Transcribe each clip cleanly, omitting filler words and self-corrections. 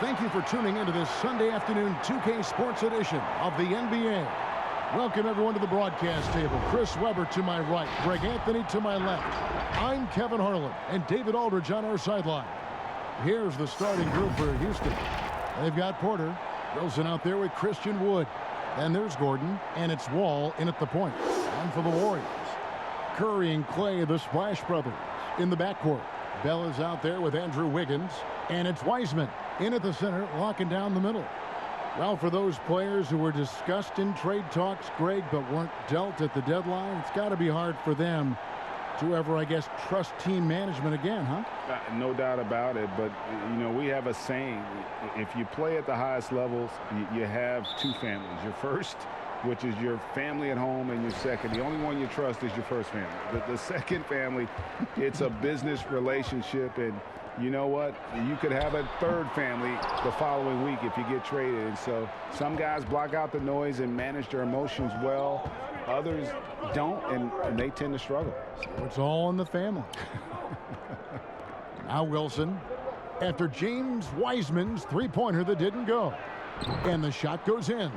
Thank you for tuning into this Sunday afternoon 2K Sports edition of the NBA. Welcome, everyone, to the broadcast table. Chris Webber to my right, Greg Anthony to my left. I'm Kevin Harlan, and David Aldridge on our sideline. Here's the starting group for Houston. They've got Porter, Wilson out there with Christian Wood. Then there's Gordon, and it's Wall in at the point. And for the Warriors, Curry and Clay, the Splash Brothers, in the backcourt. Bell is out there with Andrew Wiggins, and it's Wiseman in at the center, locking down the middle. Well, for those players who were discussed in trade talks, Greg, but weren't dealt at the deadline, it's got to be hard for them to ever, I guess, trust team management again, huh? No doubt about it, but, you know, we have a saying, if you play at the highest levels, you have two families. Your first, which is your family at home, and your second. The only one you trust is your first family. The second family, it's a business relationship, and you know what? You could have a third family the following week if you get traded. And so some guys block out the noise and manage their emotions well. Others don't, and they tend to struggle. So it's all in the family. Now Wilson, after James Wiseman's three-pointer that didn't go. And the shot goes in.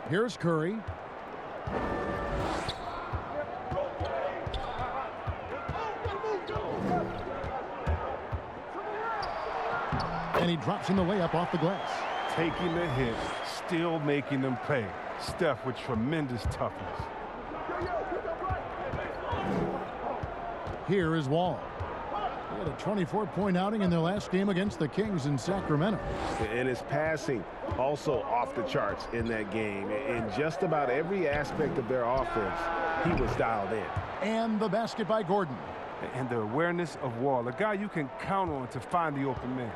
Here's Curry. And he drops in the layup off the glass. Taking the hit, still making them pay. Steph with tremendous toughness. Here is Wall. He had a 24-point outing in their last game against the Kings in Sacramento. And his passing also off the charts in that game. In just about every aspect of their offense, he was dialed in. And the basket by Gordon. And the awareness of Wall, a guy you can count on to find the open man.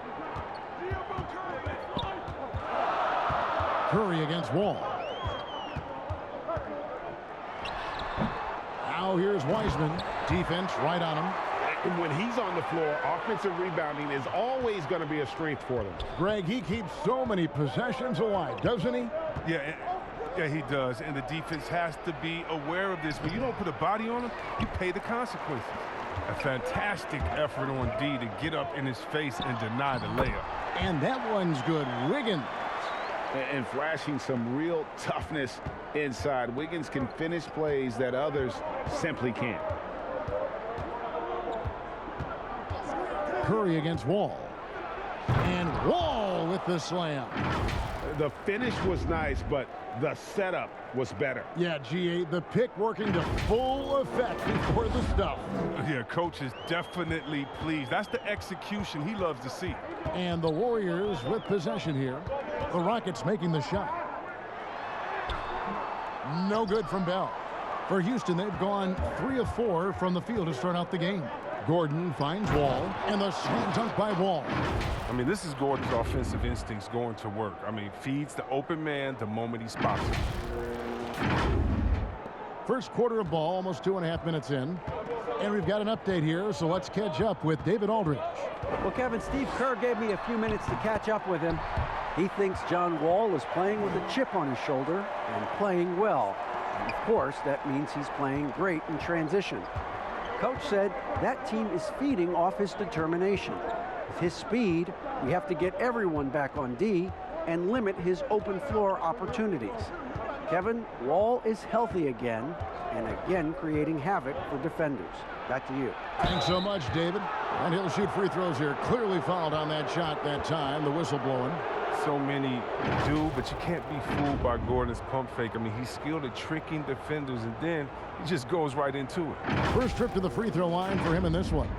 Curry against Wall. Now here's Wiseman. Defense right on him. And when he's on the floor, offensive rebounding is always going to be a strength for them. Greg, he keeps so many possessions alive, doesn't he? Yeah, he does. And the defense has to be aware of this. When you don't put a body on him, you pay the consequences. A fantastic effort on D to get up in his face and deny the layup. And that one's good. Wiggins. And flashing some real toughness inside. Wiggins can finish plays that others simply can't. Curry against Wall. And Wall with the slam. The finish was nice, but the setup was better. Yeah, GA, the pick working to full effect before the stuff. Yeah, coach is definitely pleased. That's the execution he loves to see. And the Warriors with possession here. The Rockets making the shot. No good from Bell. For Houston, they've gone 3 of 4 from the field to start out the game. Gordon finds Wall, and the slam dunk by Wall. I mean, this is Gordon's offensive instincts going to work. I mean, feeds the open man the moment he spots him. First quarter of ball, almost 2.5 minutes in. And we've got an update here, so let's catch up with David Aldridge. Well, Kevin, Steve Kerr gave me a few minutes to catch up with him. He thinks John Wall is playing with a chip on his shoulder and playing well. And of course, that means he's playing great in transition. Coach said that team is feeding off his determination. With his speed, we have to get everyone back on D and limit his open floor opportunities. Kevin, Wall is healthy again, and again creating havoc for defenders. Back to you. Thanks so much, David. And he'll shoot free throws here. Clearly fouled on that shot that time, the whistle blowing. So many do, but you can't be fooled by Gordon's pump fake. I mean, he's skilled at tricking defenders, and then he just goes right into it. First trip to the free throw line for him in this one.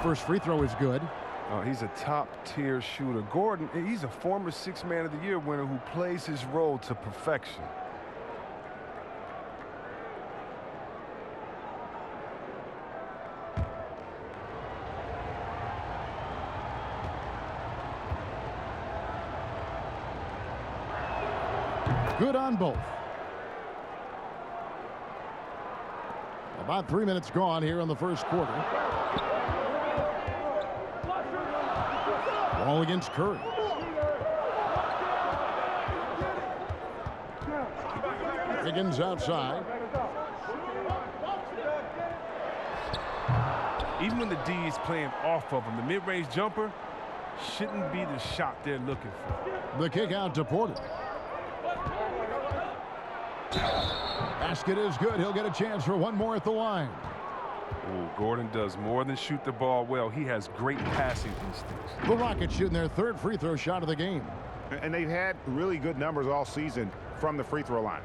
First free throw is good. He's a top-tier shooter. Gordon, he's a former Sixth Man of the Year winner who plays his role to perfection. Good on both. About 3 minutes gone here in the first quarter. Ball against Curry. Higgins outside. Even when the D is playing off of him, the mid-range jumper shouldn't be the shot they're looking for. The kick out to Porter. Basket is good. He'll get a chance for one more at the line. Ooh, Gordon does more than shoot the ball well. He has great passing instincts. The Rockets shooting their third free throw shot of the game. And they've had really good numbers all season from the free throw line.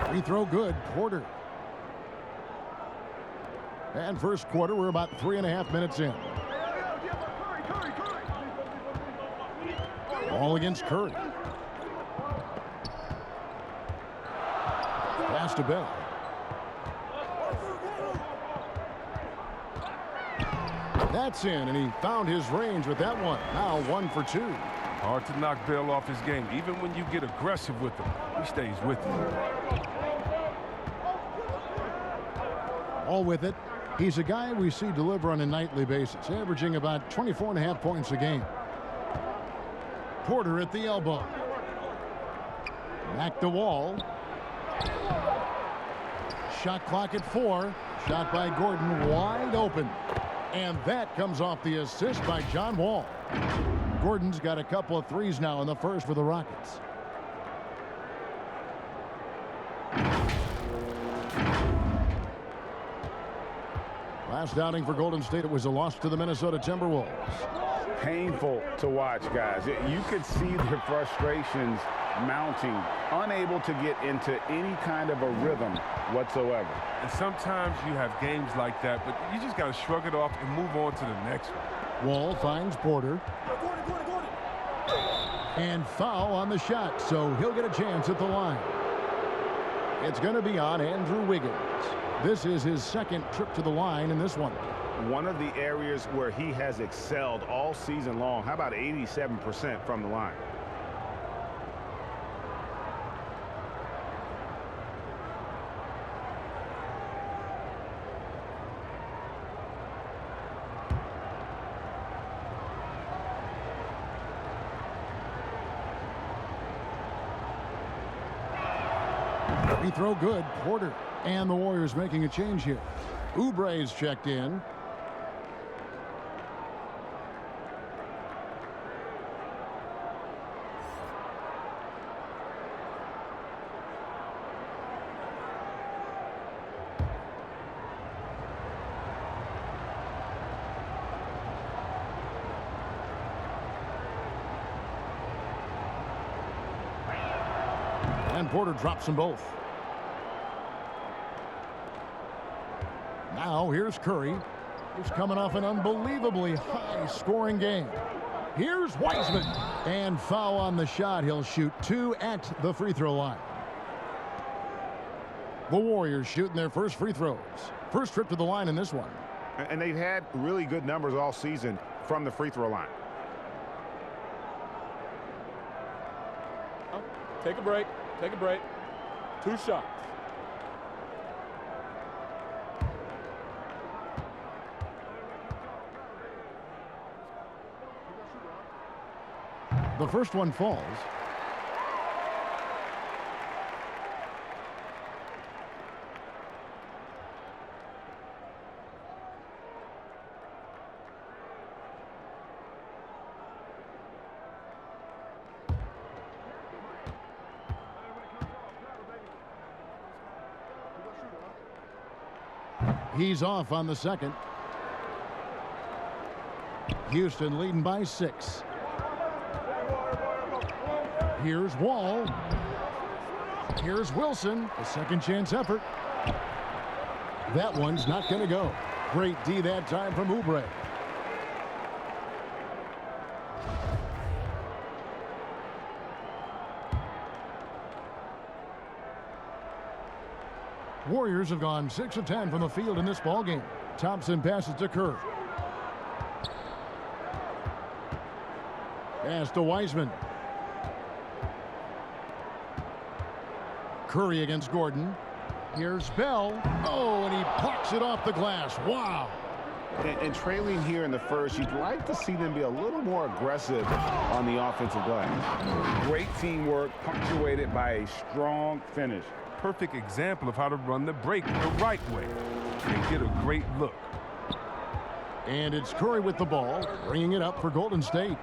Free throw good. Porter. And first quarter, we're about 3.5 minutes in. Ball against Curry. Pass to Bell. That's in, and he found his range with that one. Now 1 for 2. Hard to knock Bell off his game. Even when you get aggressive with him, he stays with you. All with it. He's a guy we see deliver on a nightly basis, averaging about 24.5 points a game. Porter at the elbow. Back to Wall. Shot clock at 4. Shot by Gordon, wide open. And that comes off the assist by John Wall. Gordon's got a couple of threes now in the first for the Rockets. Last outing for Golden State, it was a loss to the Minnesota Timberwolves. Painful to watch, guys. You could see their frustrations mounting, unable to get into any kind of a rhythm whatsoever. And sometimes you have games like that, but you just got to shrug it off and move on to the next one. Wall finds Porter. And foul on the shot, so he'll get a chance at the line. It's going to be on Andrew Wiggins. This is his second trip to the line in this one. One of the areas where he has excelled all season long. How about 87% from the line? Free throw good. Porter. And the Warriors making a change here. Oubre's checked in. And Porter drops them both. Now here's Curry, who's coming off an unbelievably high-scoring game. Here's Wiseman. And foul on the shot. He'll shoot 2 at the free throw line. The Warriors shooting their first free throws. First trip to the line in this one. And they've had really good numbers all season from the free throw line. Take a break. Take a break. 2 shots. The first one falls. He's off on the second. Houston leading by 6. Here's Wall. Here's Wilson. A second chance effort. That one's not going to go. Great D that time from Oubre. Warriors have gone 6 of 10 from the field in this ballgame. Thompson passes to Kerr. Pass to Wiseman. Curry against Gordon. Here's Bell. Oh, and he plucks it off the glass. Wow. And trailing here in the first, you'd like to see them be a little more aggressive on the offensive glass. Great teamwork punctuated by a strong finish. Perfect example of how to run the break the right way and get a great look. And it's Curry with the ball, bringing it up for Golden State.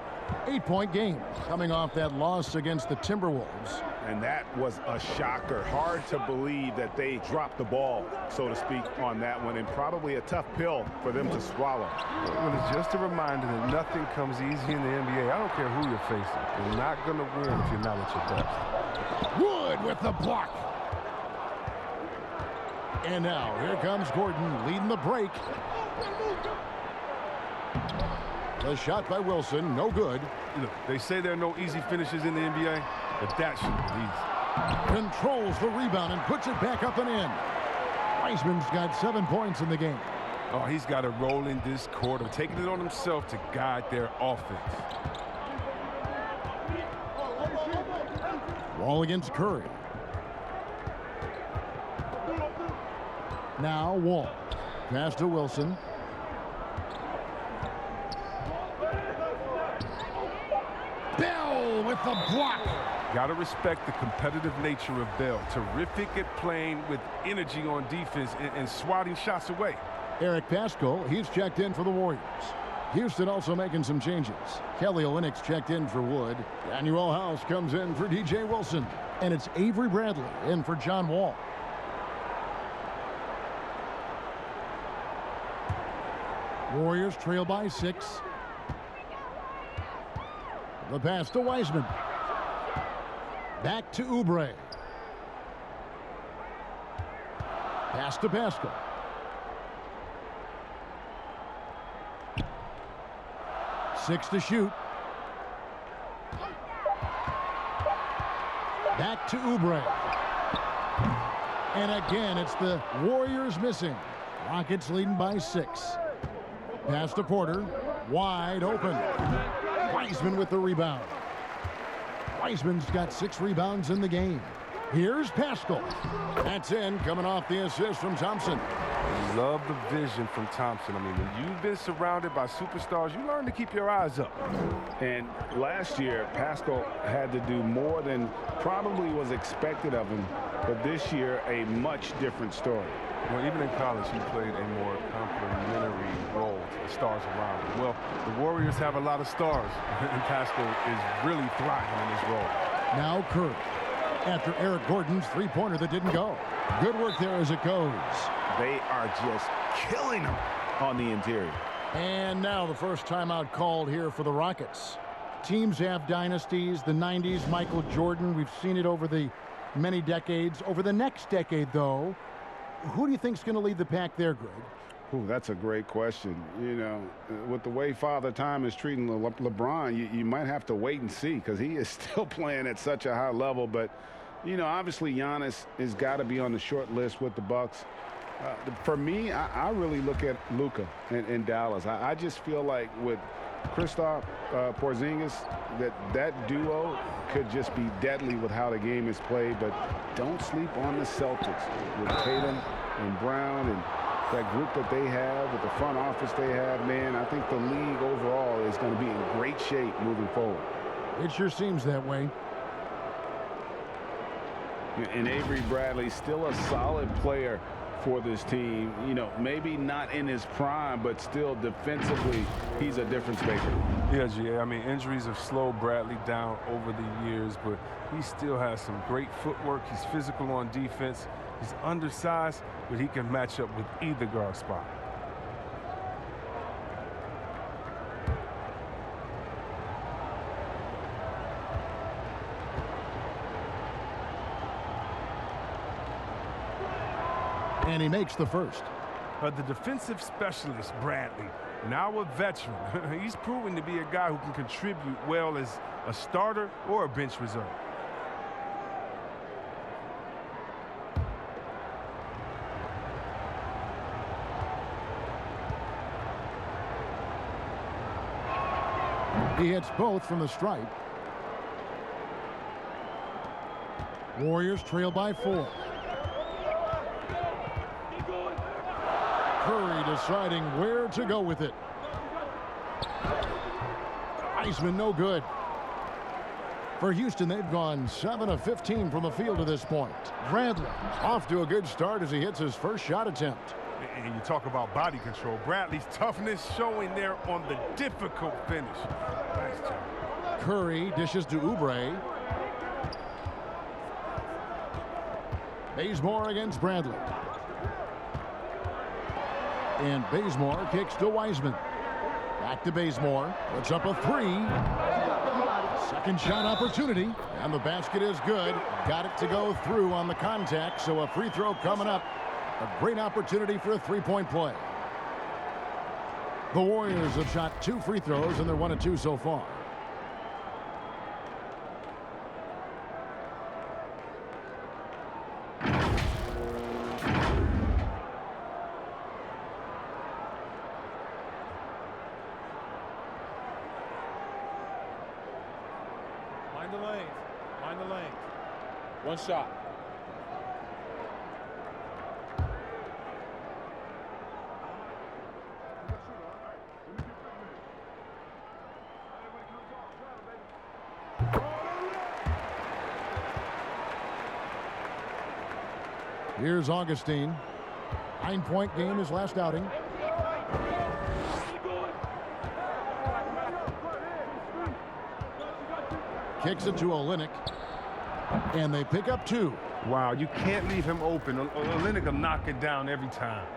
8-point game coming off that loss against the Timberwolves. And that was a shocker. Hard to believe that they dropped the ball, so to speak, on that one, and probably a tough pill for them to swallow. Well, it's just a reminder that nothing comes easy in the NBA. I don't care who you're facing. You're not going to win if you're not at your best. Wood with the block. And now here comes Gordon leading the break. The shot by Wilson, no good. Look, they say there are no easy finishes in the NBA, but that should be easy. Controls the rebound and puts it back up and in. Wiseman's got 7 points in the game. Oh, he's got a role in this quarter, taking it on himself to guide their offense. Wall against Curry. Now Wall. Pass to Wilson. Bell with the block. Got to respect the competitive nature of Bell. Terrific at playing with energy on defense and swatting shots away. Eric Pascal, he's checked in for the Warriors. Houston also making some changes. Kelly Olynyk's checked in for Wood. Daniel House comes in for DJ Wilson. And it's Avery Bradley in for John Wall. Warriors trail by 6. The pass to Wiseman. Back to Oubre. Pass to Pascal. Six to shoot. Back to Oubre. And again, it's the Warriors missing. Rockets leading by 6. Pass to Porter. Wide open. Wiseman with the rebound. Wiseman's got 6 rebounds in the game. Here's Pascal. That's in, coming off the assist from Thompson. Love the vision from Thompson. I mean, when you've been surrounded by superstars, you learn to keep your eyes up. And last year, Pascal had to do more than probably was expected of him. But this year, a much different story. Well, even in college, he played a more complementary role to the stars around him. Well, the Warriors have a lot of stars, and Pascal is really thriving in this role. Now Curry, after Eric Gordon's three-pointer that didn't go. Good work there as it goes. They are just killing them on the interior. And now the first timeout called here for the Rockets. Teams have dynasties. The 90s, Michael Jordan. We've seen it over the many decades. Over the next decade, though, who do you think is going to lead the pack there, Greg? Ooh, that's a great question. You know, with the way Father Time is treating LeBron, you might have to wait and see because he is still playing at such a high level. But, you know, obviously Giannis has got to be on the short list with the Bucks. For me, I really look at Luka in Dallas. I just feel like with Kristaps Porzingis, that duo could just be deadly with how the game is played. But don't sleep on the Celtics with Tatum and Brown and that group that they have, with the front office they have. Man, I think the league overall is going to be in great shape moving forward. It sure seems that way. And Avery Bradley, still a solid player for this team. You know, maybe not in his prime, but still defensively, he's a difference maker. Yeah, I mean, injuries have slowed Bradley down over the years, but he still has some great footwork. He's physical on defense. He's undersized, but he can match up with either guard spot. And he makes the first. The defensive specialist, Bradley, now a veteran. He's proven to be a guy who can contribute well as a starter or a bench reserve. He hits both from the stripe. Warriors trail by 4. Curry deciding where to go with it. Wiseman no good. For Houston, they've gone 7 of 15 from the field to this point. Bradley off to a good start as he hits his first shot attempt. And you talk about body control. Bradley's toughness showing there on the difficult finish. Nice job. Curry dishes to Oubre. Bazemore against Bradley. And Bazemore kicks to Wiseman. Back to Bazemore. Puts up a 3. Second shot opportunity. And the basket is good. Got it to go through on the contact. So a free throw coming up. A great opportunity for a three-point play. The Warriors have shot 2 free throws, and they're 1 of 2 so far. Mind the lanes. Mind the lanes. One shot. Here's Augustine. 9-point game his last outing. Kicks it to Olynyk. And they pick up 2. Wow, you can't leave him open. Olynyk will knock it down every time.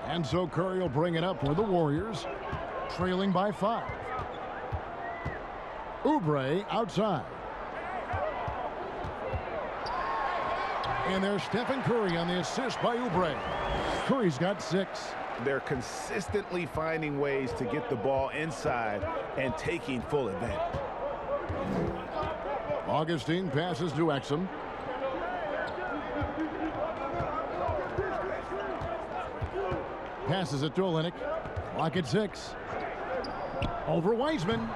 And so Curry will bring it up for the Warriors, trailing by 5. Oubre outside. And there's Stephen Curry on the assist by Oubre. Curry's got 6. They're consistently finding ways to get the ball inside and taking full advantage. Augustine passes to Exum. Passes it to Olynyk. Clock at 6. Over Wiseman.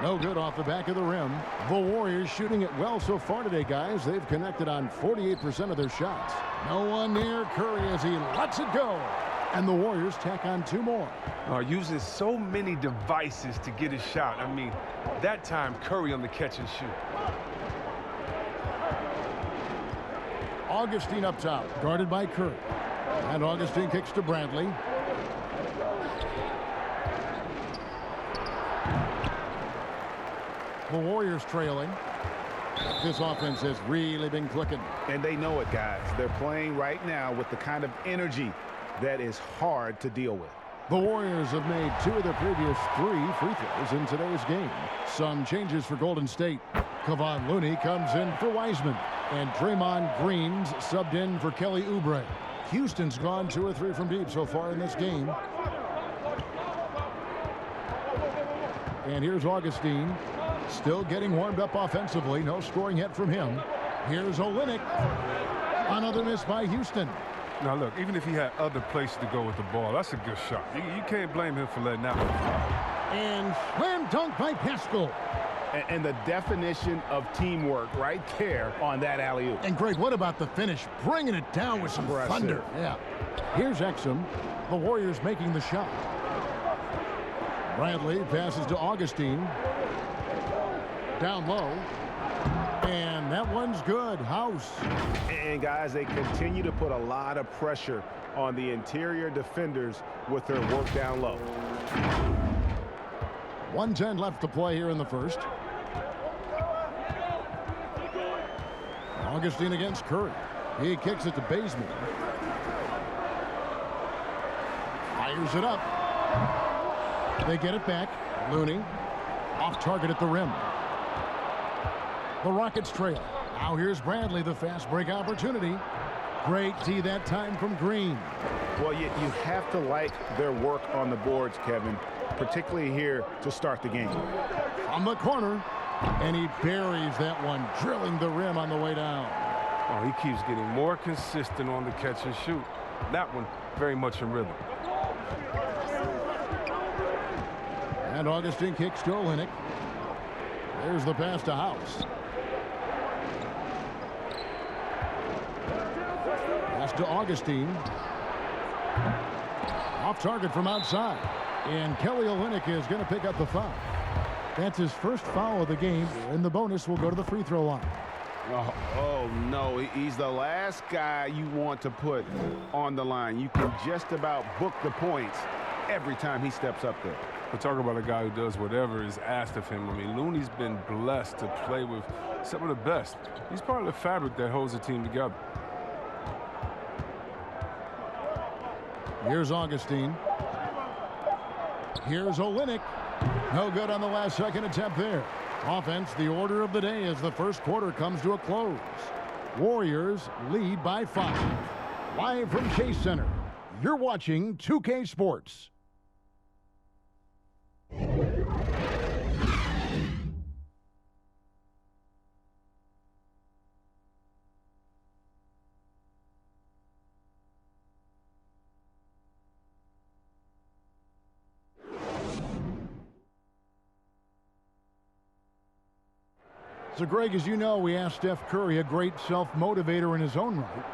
No good off the back of the rim. The Warriors shooting it well so far today, guys. They've connected on 48% of their shots. No one near Curry as he lets it go. And the Warriors tack on 2 more. Uses so many devices to get his shot. I mean, that time Curry on the catch and shoot. Augustine up top, guarded by Curry. And Augustine kicks to Bradley. The Warriors trailing. This offense has really been clicking. And they know it, guys. They're playing right now with the kind of energy that is hard to deal with. The Warriors have made 2 of their previous 3 free throws in today's game. Some changes for Golden State. Kevon Looney comes in for Wiseman. And Draymond Green's subbed in for Kelly Oubre. Houston's gone 2 or 3 from deep so far in this game. And here's Augustine. Still getting warmed up offensively. No scoring yet from him. Here's Olynyk. Another miss by Houston. Now, look, even if he had other places to go with the ball, that's a good shot. You can't blame him for letting that one fly. And slam dunk by Pascal. And the definition of teamwork right there on that alley-oop. And Greg, what about the finish? Bringing it down with some thunder. Yeah. Here's Exum. The Warriors making the shot. Bradley passes to Augustine. Down low. And that one's good. House. And guys, they continue to put a lot of pressure on the interior defenders with their work down low. 1:10 left to play here in the first. Augustine against Curry. He kicks it to Bazemore. Fires it up. They get it back. Looney off target at the rim. The Rockets trail. Now here's Bradley, the fast break opportunity. Great D that time from Green. Well, you have to like their work on the boards, Kevin, particularly here to start the game. On the corner, and he buries that one, drilling the rim on the way down. Oh, he keeps getting more consistent on the catch and shoot. That one, very much in rhythm. And Augustine kicks to Olynyk. There's the pass to House. Pass to Augustine. Off target from outside. And Kelly Olynyk is going to pick up the foul. That's his first foul of the game, and the bonus will go to the free throw line. Oh, no, he's the last guy you want to put on the line. You can just about book the points every time he steps up there. We're talking about a guy who does whatever is asked of him. I mean, Looney's been blessed to play with some of the best. He's part of the fabric that holds the team together. Here's Augustine. Here's Olynyk. No good on the last second attempt there. Offense, the order of the day as the first quarter comes to a close. Warriors lead by 5. Live from Chase Center, you're watching 2K Sports. So, Greg, as you know, we asked Steph Curry, a great self-motivator in his own right,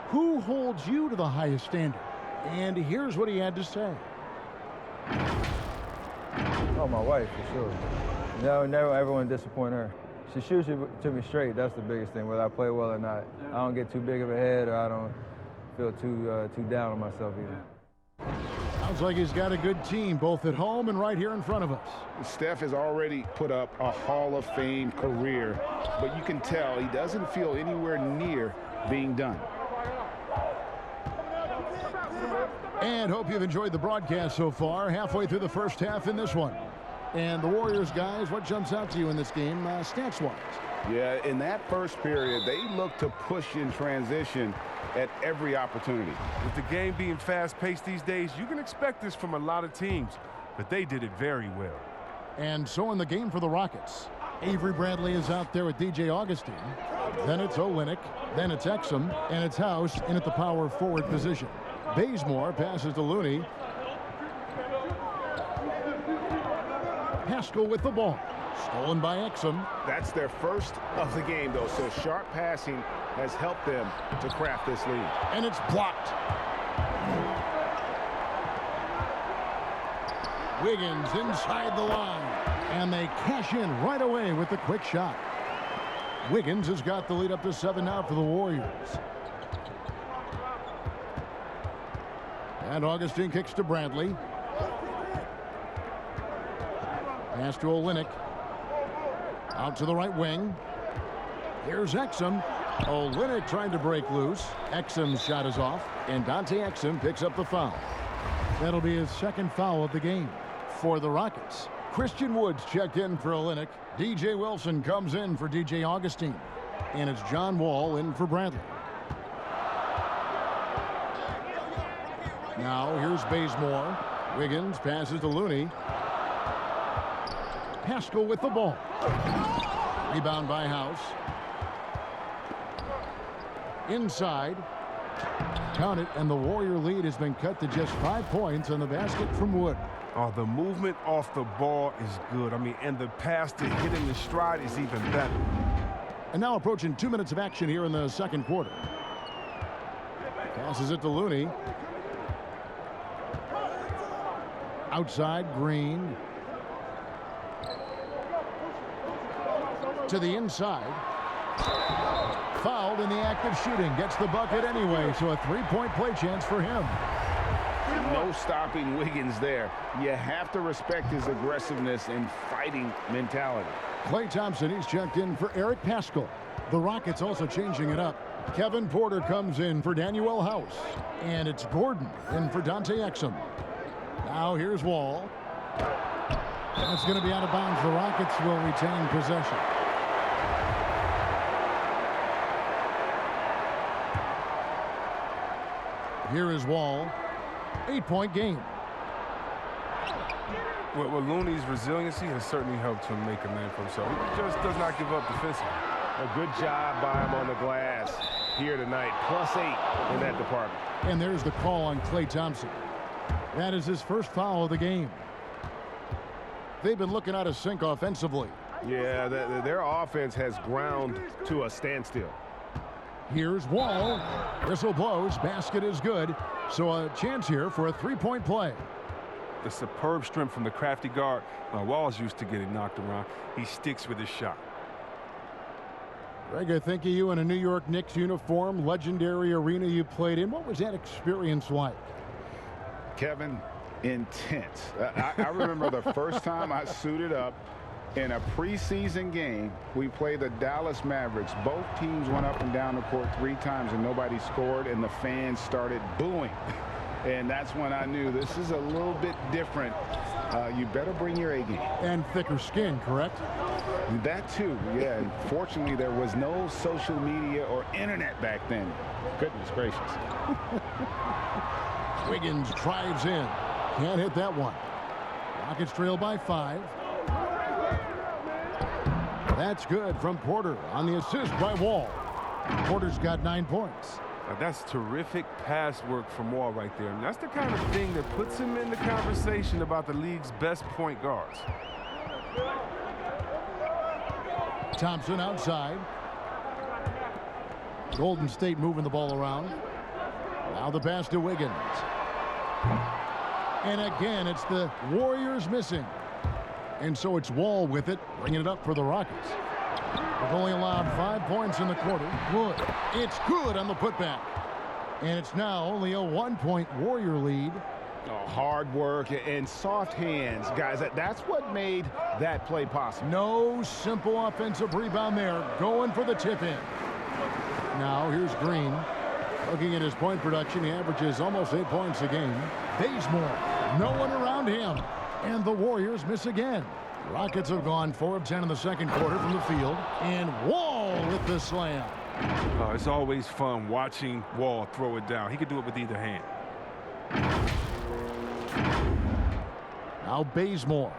who holds you to the highest standard? And here's what he had to say. Oh, my wife, for sure. No, never ever want to disappoint her. She shoots it to me straight. That's the biggest thing, whether I play well or not. I don't get too big of a head, or I don't feel too down on myself either. Sounds like he's got a good team, both at home and right here in front of us. Steph has already put up a Hall of Fame career, but you can tell he doesn't feel anywhere near being done. And hope you've enjoyed the broadcast so far, halfway through the first half in this one. And the Warriors, guys, what jumps out to you in this game, stats-wise? Yeah, in that first period, they look to push in transition at every opportunity. With the game being fast-paced these days, you can expect this from a lot of teams, but they did it very well. And so in the game for the Rockets, Avery Bradley is out there with DJ Augustine. Then it's Olynyk, then it's Exum, and it's House in at the power forward position. Bazemore passes to Looney. Pascal with the ball. Stolen by Exum. That's their first of the game, though, so sharp passing has helped them to craft this lead. And it's blocked. Wiggins inside the line. And they cash in right away with the quick shot. Wiggins has got the lead up to 7 now for the Warriors. And Augustine kicks to Bradley. Pass to Olynyk. Out to the right wing. Here's Exum. Olynyk trying to break loose. Exum's shot is off. And Dante Exum picks up the foul. That'll be his second foul of the game for the Rockets. Christian Woods checked in for Olynyk. DJ Wilson comes in for DJ Augustine. And it's John Wall in for Bradley. Now here's Bazemore. Wiggins passes to Looney. Pascal with the ball. Rebound by House. Inside. Count it, and the Warrior lead has been cut to just 5 points on the basket from Wood. Oh, the movement off the ball is good. I mean, and the pass to hit in the stride is even better. And now approaching 2 minutes of action here in the second quarter. Passes it to Looney. Outside, Green. To the inside. Fouled in the act of shooting. Gets the bucket anyway, so a three-point play chance for him. No stopping Wiggins there. You have to respect his aggressiveness and fighting mentality. Klay Thompson, he's checked in for Eric Pascal. The Rockets also changing it up. Kevin Porter comes in for Danuel House. And it's Gordon in for Dante Exum. Now here's Wall. That's going to be out of bounds. The Rockets will retain possession. Here is Wall. 8-point game. Well, Looney's resiliency has certainly helped him make a name for himself. He just does not give up defensively. A good job by him on the glass here tonight. +8 in that department. And there's the call on Klay Thompson. That is his first foul of the game. They've been looking out of sync offensively. Yeah, their offense has ground to a standstill. Here's Wall. Whistle blows. Basket is good. So a chance here for a three-point play. The superb strength from the crafty guard. Wall's used to getting knocked around. He sticks with his shot. Greg, I think of you in a New York Knicks uniform, legendary arena you played in. What was that experience like? Kevin, intense. I remember the first time I suited up in a preseason game. We played the Dallas Mavericks. Both teams went up and down the court 3 times and nobody scored, and the fans started booing. And that's when I knew this is a little bit different. You better bring your A game. And thicker skin, correct? That too, yeah. And fortunately, there was no social media or internet back then. Goodness gracious. Wiggins drives in. Can't hit that one. Rockets trail by 5. That's good from Porter on the assist by Wall. Porter's got 9 points. Now that's terrific pass work from Wall right there. And that's the kind of thing that puts him in the conversation about the league's best point guards. Thompson outside. Golden State moving the ball around. Now the pass to Wiggins. And again, it's the Warriors missing. And so it's Wall with it, bringing it up for the Rockets. They've only allowed 5 points in the quarter. Good. It's good on the putback. And it's now only a 1-point Warrior lead. Oh, hard work and soft hands, guys. That's what made that play possible. No simple offensive rebound there. Going for the tip-in. Now here's Green. Looking at his point production, he averages almost 8 points a game. Bazemore, no one around him. And the Warriors miss again. Rockets have gone 4 of 10 in the second quarter from the field. And Wall with the slam. It's always fun watching Wall throw it down. He could do it with either hand. Now Bazemore.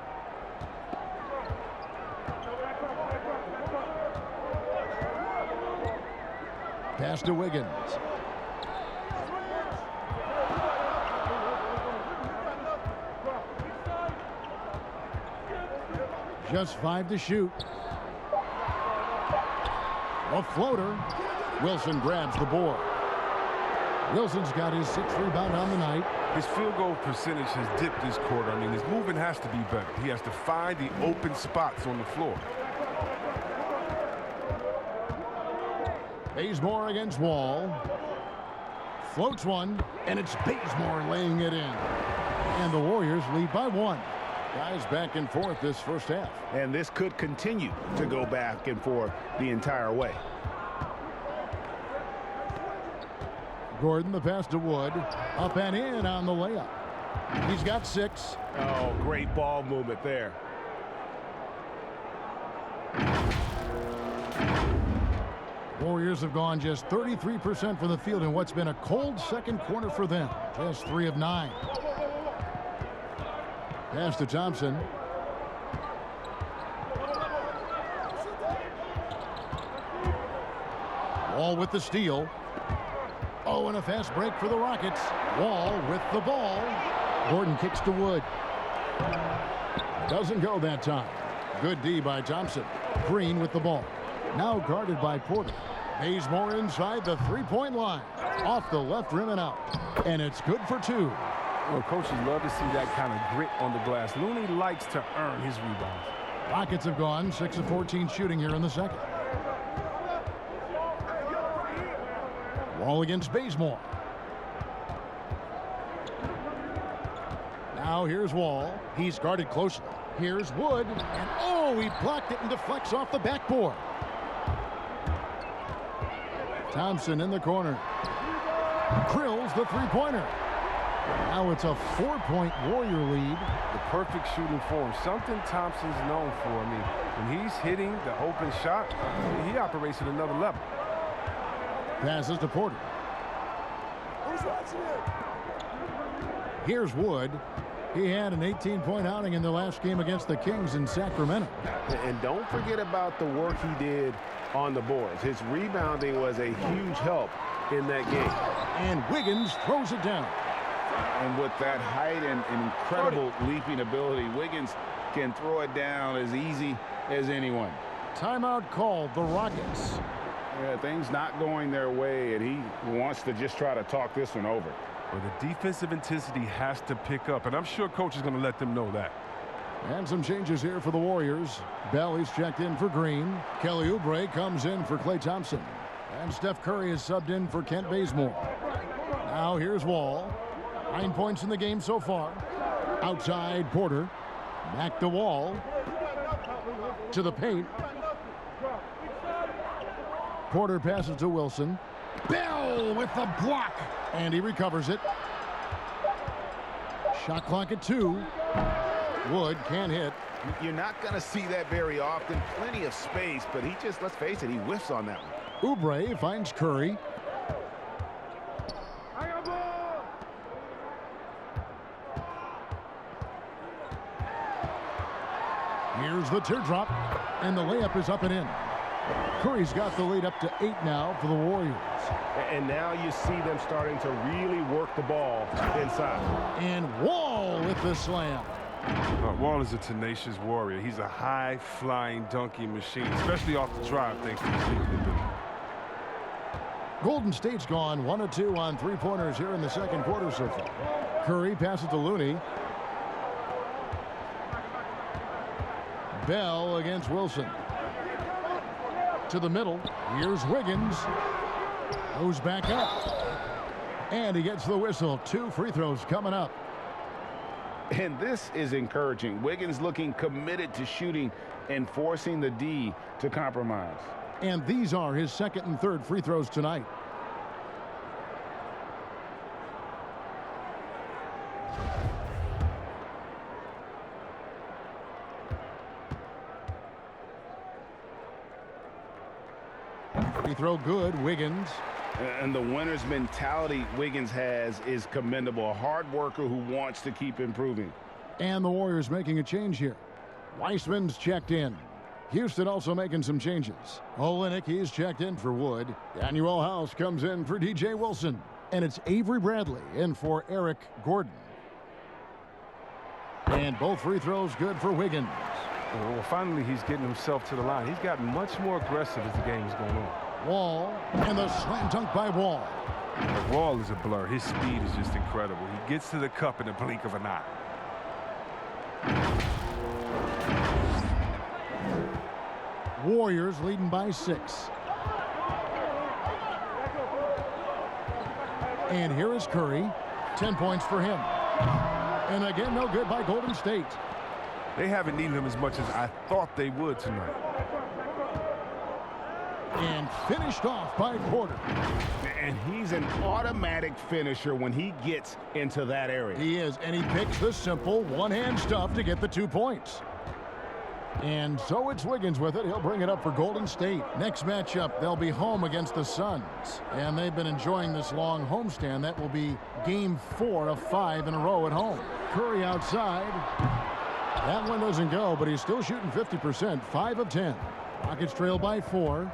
Pass to Wiggins. Just 5 to shoot. A floater. Wilson grabs the board. Wilson's got his 6th rebound on the night. His field goal percentage has dipped this quarter. I mean, his movement has to be better. He has to find the open spots on the floor. Bazemore against Wall. Floats one, and it's Bazemore laying it in. And the Warriors lead by 1. Guys back and forth this first half. And this could continue to go back and forth the entire way. Gordon, the pass to Wood. Up and in on the layup. He's got 6. Oh, great ball movement there. Warriors have gone just 33% from the field in what's been a cold second quarter for them. Just 3 of 9. Pass to Thompson. Wall with the steal. Oh, and a fast break for the Rockets. Wall with the ball. Gordon kicks to Wood. Doesn't go that time. Good D by Thompson. Green with the ball. Now guarded by Porter. Bazemore inside the 3-point line. Off the left rim and out. And it's good for 2. Well, coaches love to see that kind of grit on the glass. Looney likes to earn his rebounds. Rockets have gone 6 of 14 shooting here in the second. Wall against Bazemore. Now here's Wall. He's guarded closely. Here's Wood. And oh, he blocked it and deflects off the backboard. Thompson in the corner. Drills the 3-pointer. Now it's a 4-point Warrior lead. The perfect shooting form, something Thompson's known for. I mean, when he's hitting the open shot, he operates at another level. Passes to Porter. Here's Wood. He had an 18-point outing in the last game against the Kings in Sacramento. And don't forget about the work he did on the boards. His rebounding was a huge help in that game. And Wiggins throws it down. And with that height and incredible leaping ability, Wiggins can throw it down as easy as anyone. Timeout called, the Rockets. Yeah, things not going their way, and he wants to just try to talk this one over. Well, the defensive intensity has to pick up, and I'm sure coach is going to let them know that. And some changes here for the Warriors. Bell is checked in for Green. Kelly Oubre comes in for Klay Thompson. And Steph Curry is subbed in for Kent Bazemore. Now here's Wall. 9 points in the game so far. Outside Porter. Back to Wall. To the paint. Porter passes to Wilson. Bell with the block. And he recovers it. Shot clock at 2. Wood can't hit. You're not going to see that very often. Plenty of space, but he just, let's face it, he whiffs on that one. Oubre finds Curry. Here's the teardrop, and the layup is up and in. Curry's got the lead up to 8 now for the Warriors. And now you see them starting to really work the ball inside. And Wall with the slam. Wall is a tenacious warrior. He's a high-flying dunking machine, especially off the drive, thanks to his leaping ability. Golden State's gone 1 of 2 on three-pointers here in the second quarter so far. Curry passes to Looney. Bell against Wilson. To the middle. Here's Wiggins. Goes back up. And he gets the whistle. 2 free throws coming up. And this is encouraging. Wiggins looking committed to shooting and forcing the D to compromise. And these are his second and third free throws tonight. Free throw good, Wiggins. And the winner's mentality Wiggins has is commendable. A hard worker who wants to keep improving. And the Warriors making a change here. Weissman's checked in. Houston also making some changes. Olynyk, he's checked in for Wood. Daniel House comes in for DJ Wilson. And it's Avery Bradley in for Eric Gordon. And both free throws good for Wiggins. Well, finally he's getting himself to the line. He's gotten much more aggressive as the game is going on. Wall, and the slam dunk by Wall. Wall is a blur. His speed is just incredible. He gets to the cup in the blink of an eye. Warriors leading by 6. And here is Curry. 10 points for him. And again, no good by Golden State. They haven't needed him as much as I thought they would tonight. And finished off by Porter. And he's an automatic finisher when he gets into that area. He is, and he picks the simple one-hand stuff to get the 2 points. And so it's Wiggins with it. He'll bring it up for Golden State. Next matchup, they'll be home against the Suns. And they've been enjoying this long homestand. That will be game 4 of 5 in a row at home. Curry outside. That one doesn't go, but he's still shooting 50%, 5 of 10. Rockets trail by 4.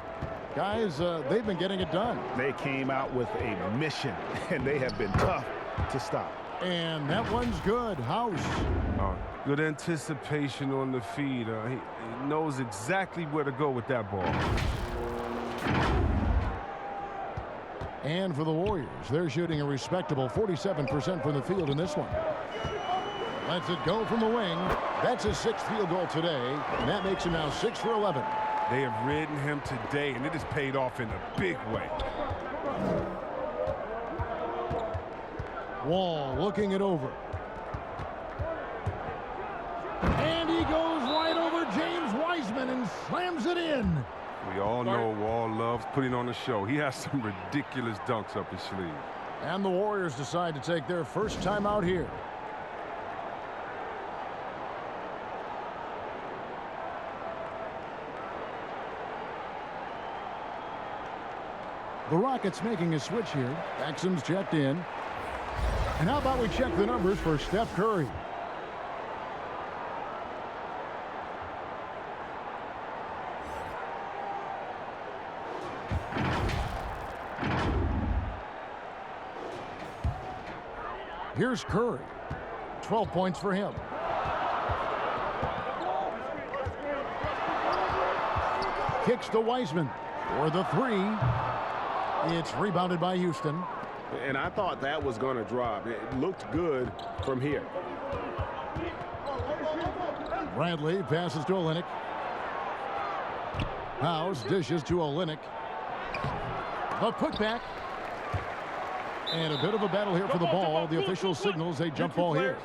Guys, they've been getting it done. They came out with a mission, and they have been tough to stop. And that one's good. House. Good anticipation on the feed. He knows exactly where to go with that ball. And for the Warriors, they're shooting a respectable 47% from the field in this one. Lets it go from the wing. That's his 6th field goal today, and that makes him now 6 for 11. They have ridden him today, and it has paid off in a big way. Wall looking it over. And he goes right over James Wiseman and slams it in. We all know Wall loves putting on a show. He has some ridiculous dunks up his sleeve. And the Warriors decide to take their first time out here. The Rockets making a switch here. Exum's checked in. And how about we check the numbers for Steph Curry? Here's Curry. 12 points for him. Kicks to Wiseman for the three. It's rebounded by Houston. And I thought that was going to drop. It looked good from here. Bradley passes to Olynyk. House dishes to Olynyk. The putback. And a bit of a battle here for the ball. The official signals a jump ball here.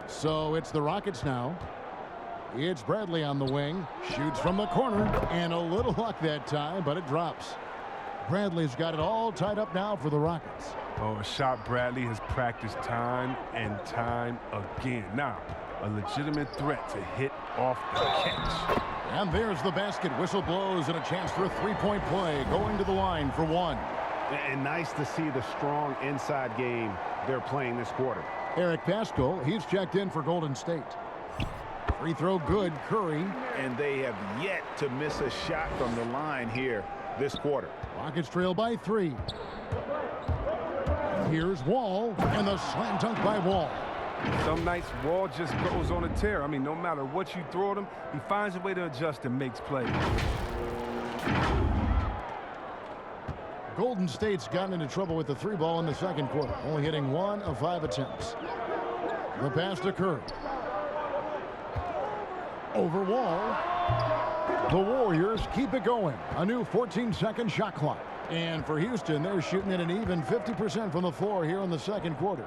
So it's the Rockets now. It's Bradley on the wing. Shoots from the corner. And a little luck that time, but it drops. Bradley's got it all tied up now for the Rockets. Oh, a shot Bradley has practiced time and time again. Now, a legitimate threat to hit off the catch. And there's the basket. Whistle blows and a chance for a three-point play. Going to the line for one. And nice to see the strong inside game they're playing this quarter. Eric Pascal, he's checked in for Golden State. Free throw good, Curry. And they have yet to miss a shot from the line here this quarter. Rockets trail by 3. Here's Wall, and the slam dunk by Wall. Some nights Wall just goes on a tear. I mean, no matter what you throw at him, he finds a way to adjust and makes plays. Golden State's gotten into trouble with the 3 ball in the second quarter, only hitting 1 of 5 attempts. The pass to Curry. Over Wall. The Warriors keep it going. A new 14-second shot clock. And for Houston, they're shooting at an even 50% from the floor here in the second quarter.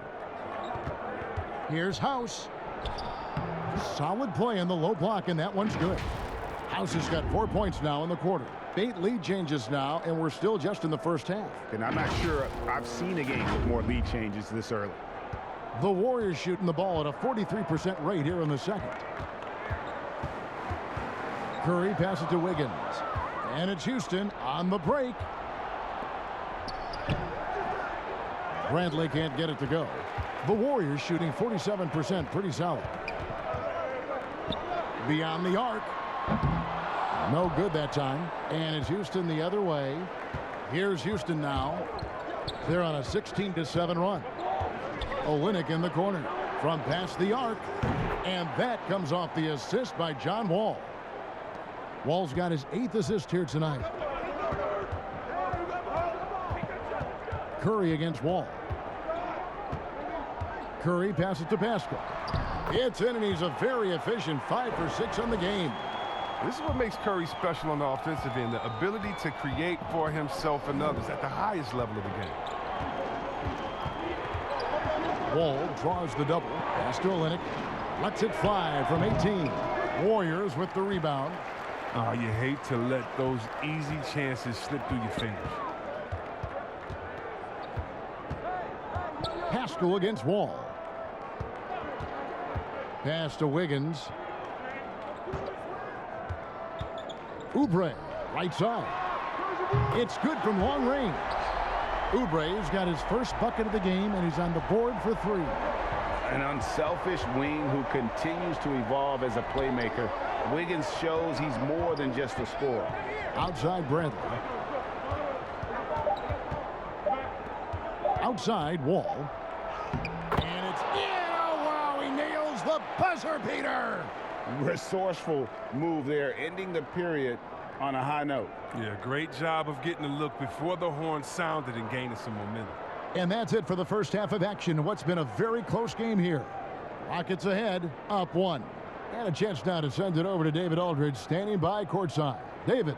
Here's House. Solid play in the low block, and that one's good. House has got 4 points now in the quarter. 8 lead changes now, and we're still just in the first half. And I'm not sure I've seen a game with more lead changes this early. The Warriors shooting the ball at a 43% rate here in the second. Curry passes to Wiggins. And it's Houston on the break. Bradley can't get it to go. The Warriors shooting 47%, pretty solid. Beyond the arc. No good that time. And it's Houston the other way. Here's Houston now. They're on a 16-7 run. Olynyk in the corner from past the arc. And that comes off the assist by John Wall. Wall's got his 8th assist here tonight. Curry against Wall. Curry passes to Pascal. It's in, and he's a very efficient 5 for 6 on the game. This is what makes Curry special on the offensive end, the ability to create for himself and others at the highest level of the game. Wall draws the double. Pass to Olynyk. Lets it fly from 18. Warriors with the rebound. Oh, you hate to let those easy chances slip through your fingers. Pascal against Wall. Pass to Wiggins. Oubre, right side. It's good from long range. Oubre's got his first bucket of the game, and he's on the board for 3. An unselfish wing who continues to evolve as a playmaker. Wiggins shows he's more than just a scorer. Outside Bradley. Outside Wall. And it's in. Oh, wow, he nails the buzzer beater. Resourceful move there, ending the period on a high note. Yeah, great job of getting a look before the horn sounded and gaining some momentum. And that's it for the first half of action. What's been a very close game here. Rockets ahead, up 1. And a chance now to send it over to David Aldridge, standing by courtside. David.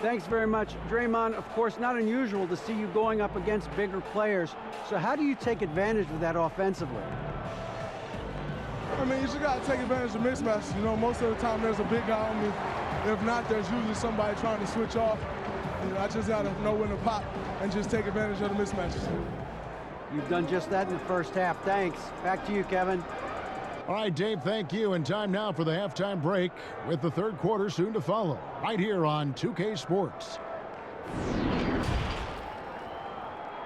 Thanks very much, Draymond. Of course, not unusual to see you going up against bigger players. So how do you take advantage of that offensively? I mean, you just got to take advantage of mismatches. You know, most of the time there's a big guy on me. If not, there's usually somebody trying to switch off. You know, I just got to know when to pop and just take advantage of the mismatches. You've done just that in the first half. Thanks. Back to you, Kevin. All right, Dave, thank you. And time now for the halftime break with the third quarter soon to follow right here on 2K Sports.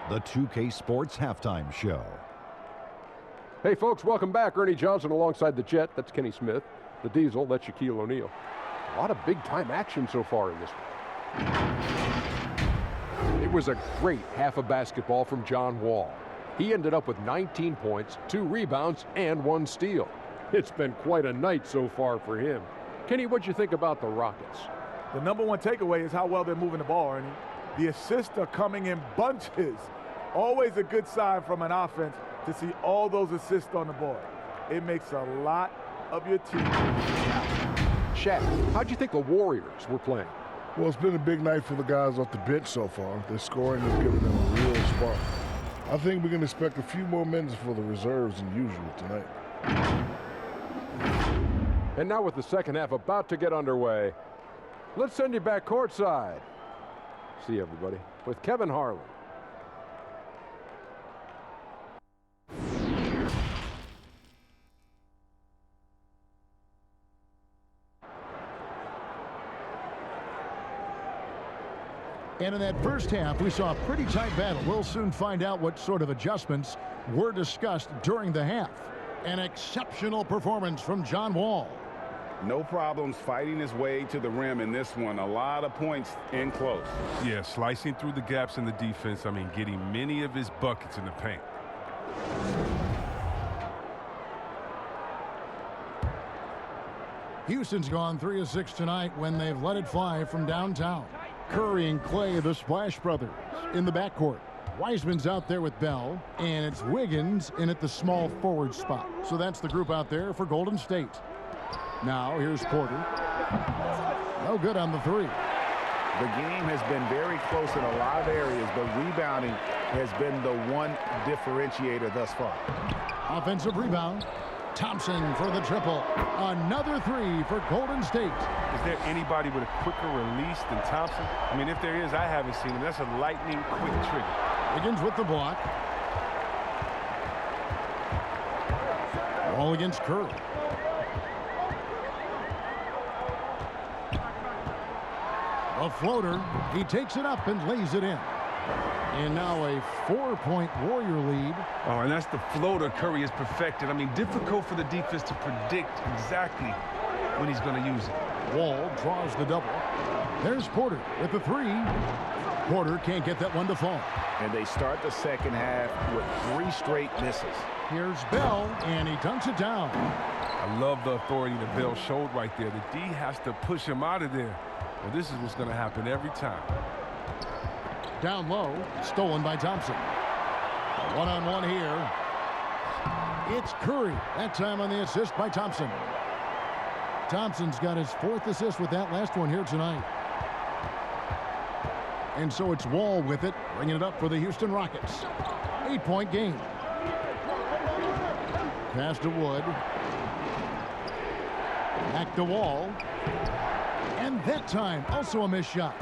The 2K Sports Halftime Show. Hey, folks, welcome back. Ernie Johnson alongside the Jet. That's Kenny Smith. The Diesel, that's Shaquille O'Neal. A lot of big-time action so far in this one. It was a great half of basketball from John Wall. He ended up with 19 points, 2 rebounds, and 1 steal. It's been quite a night so far for him. Kenny, what'd you think about the Rockets? The number one takeaway is how well they're moving the ball, Ernie. The assists are coming in bunches. Always a good sign from an offense to see all those assists on the board. It makes a lot of your team. Shaq, how'd you think the Warriors were playing? Well, it's been a big night for the guys off the bench so far. Their scoring has given them a real spark. I think we can expect a few more minutes for the reserves than usual tonight. And now with the second half about to get underway, let's send you back courtside. See everybody with Kevin Harlan. And in that first half, we saw a pretty tight battle. We'll soon find out what sort of adjustments were discussed during the half. An exceptional performance from John Wall. No problems fighting his way to the rim in this one. A lot of points in close. Yeah, slicing through the gaps in the defense. I mean, getting many of his buckets in the paint. Houston's gone 3 of 6 tonight when they've let it fly from downtown. Curry and Clay, the Splash Brothers, in the backcourt. Wiseman's out there with Bell, and it's Wiggins in at the small forward spot. So that's the group out there for Golden State. Now, here's Porter. No good on the 3. The game has been very close in a lot of areas, but rebounding has been the one differentiator thus far. Offensive rebound. Thompson for the triple. Another 3 for Golden State. Is there anybody with a quicker release than Thompson? I mean, if there is, I haven't seen him. That's a lightning quick trigger. Wiggins with the block. Wall against Curry. A floater. He takes it up and lays it in. And now a 4-point Warrior lead. Oh, and that's the floater Curry has perfected. I mean, difficult for the defense to predict exactly when he's going to use it. Wall draws the double. There's Porter with the 3. Porter can't get that one to fall. And they start the second half with 3 straight misses. Here's Bell, and he dunks it down. I love the authority that Bell showed right there. The D has to push him out of there. Well, this is what's going to happen every time. Down low, stolen by Thompson. One-on-one here. It's Curry. That time on the assist by Thompson. Thompson's got his 4th assist with that last one here tonight. And so it's Wall with it, bringing it up for the Houston Rockets. 8-point game. Pass to Wood. Back to Wall. And that time, also a missed shot.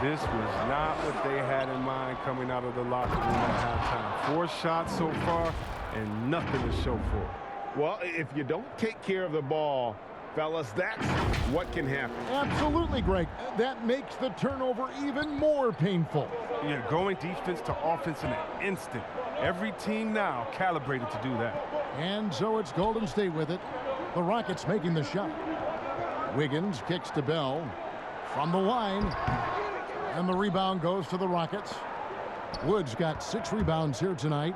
This was not what they had in mind coming out of the locker room at halftime. 4 shots so far and nothing to show for it. Well, if you don't take care of the ball, fellas, that's what can happen. Absolutely, Greg. That makes the turnover even more painful. Yeah, going defense to offense in an instant. Every team now calibrated to do that. And so it's Golden State with it. The Rockets making the shot. Wiggins kicks to Bell from the line. And the rebound goes to the Rockets. Wood's got 6 rebounds here tonight.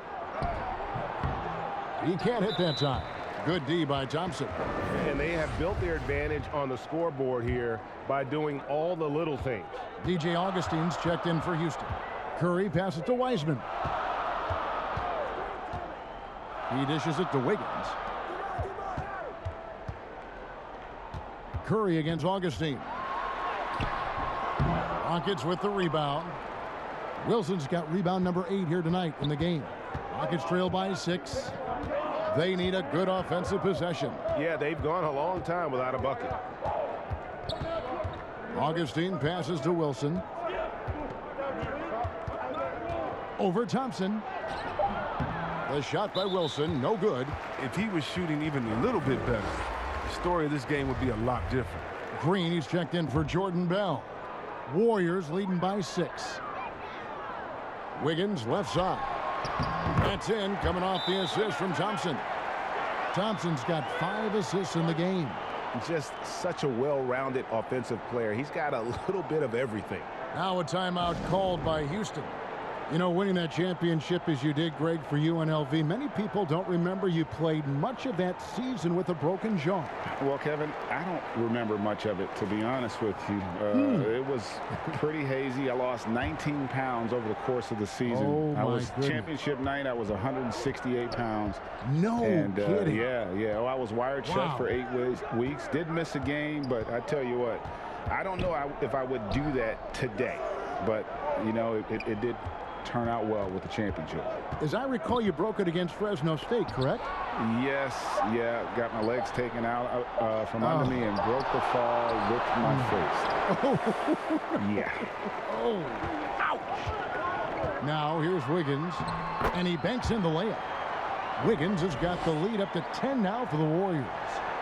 He can't hit that time. Good D by Thompson. And they have built their advantage on the scoreboard here by doing all the little things. DJ Augustine's checked in for Houston. Curry passes to Wiseman. He dishes it to Wiggins. Curry against Augustine. Rockets with the rebound. Wilson's got rebound number 8 here tonight in the game. Rockets trail by 6. They need a good offensive possession. Yeah, they've gone a long time without a bucket. Augustine passes to Wilson. Over Thompson. The shot by Wilson, no good. If he was shooting even a little bit better, the story of this game would be a lot different. Green, he's checked in for Jordan Bell. Warriors leading by 6. Wiggins, left side. That's in, coming off the assist from Thompson. Thompson's got 5 assists in the game. Just such a well-rounded offensive player. He's got a little bit of everything. Now a timeout called by Houston. You know, winning that championship as you did, Greg, for UNLV, many people don't remember you played much of that season with a broken jaw. Well, Kevin, I don't remember much of it, to be honest with you. It was pretty hazy. I lost 19 pounds over the course of the season. Oh, I was goodness. Championship night, I was 168 pounds. No kidding. Yeah. Oh, I was wired shut for 8 weeks. Did miss a game, but I tell you what, I don't know if I would do that today. But, you know, it did turn out well with the championship. As I recall, you broke it against Fresno State, correct? Yes, yeah. Got my legs taken out from under me and broke the fall with my face. Yeah. Oh, ouch. Now here's Wiggins, and he banks in the layup. Wiggins has got the lead up to 10 now for the Warriors.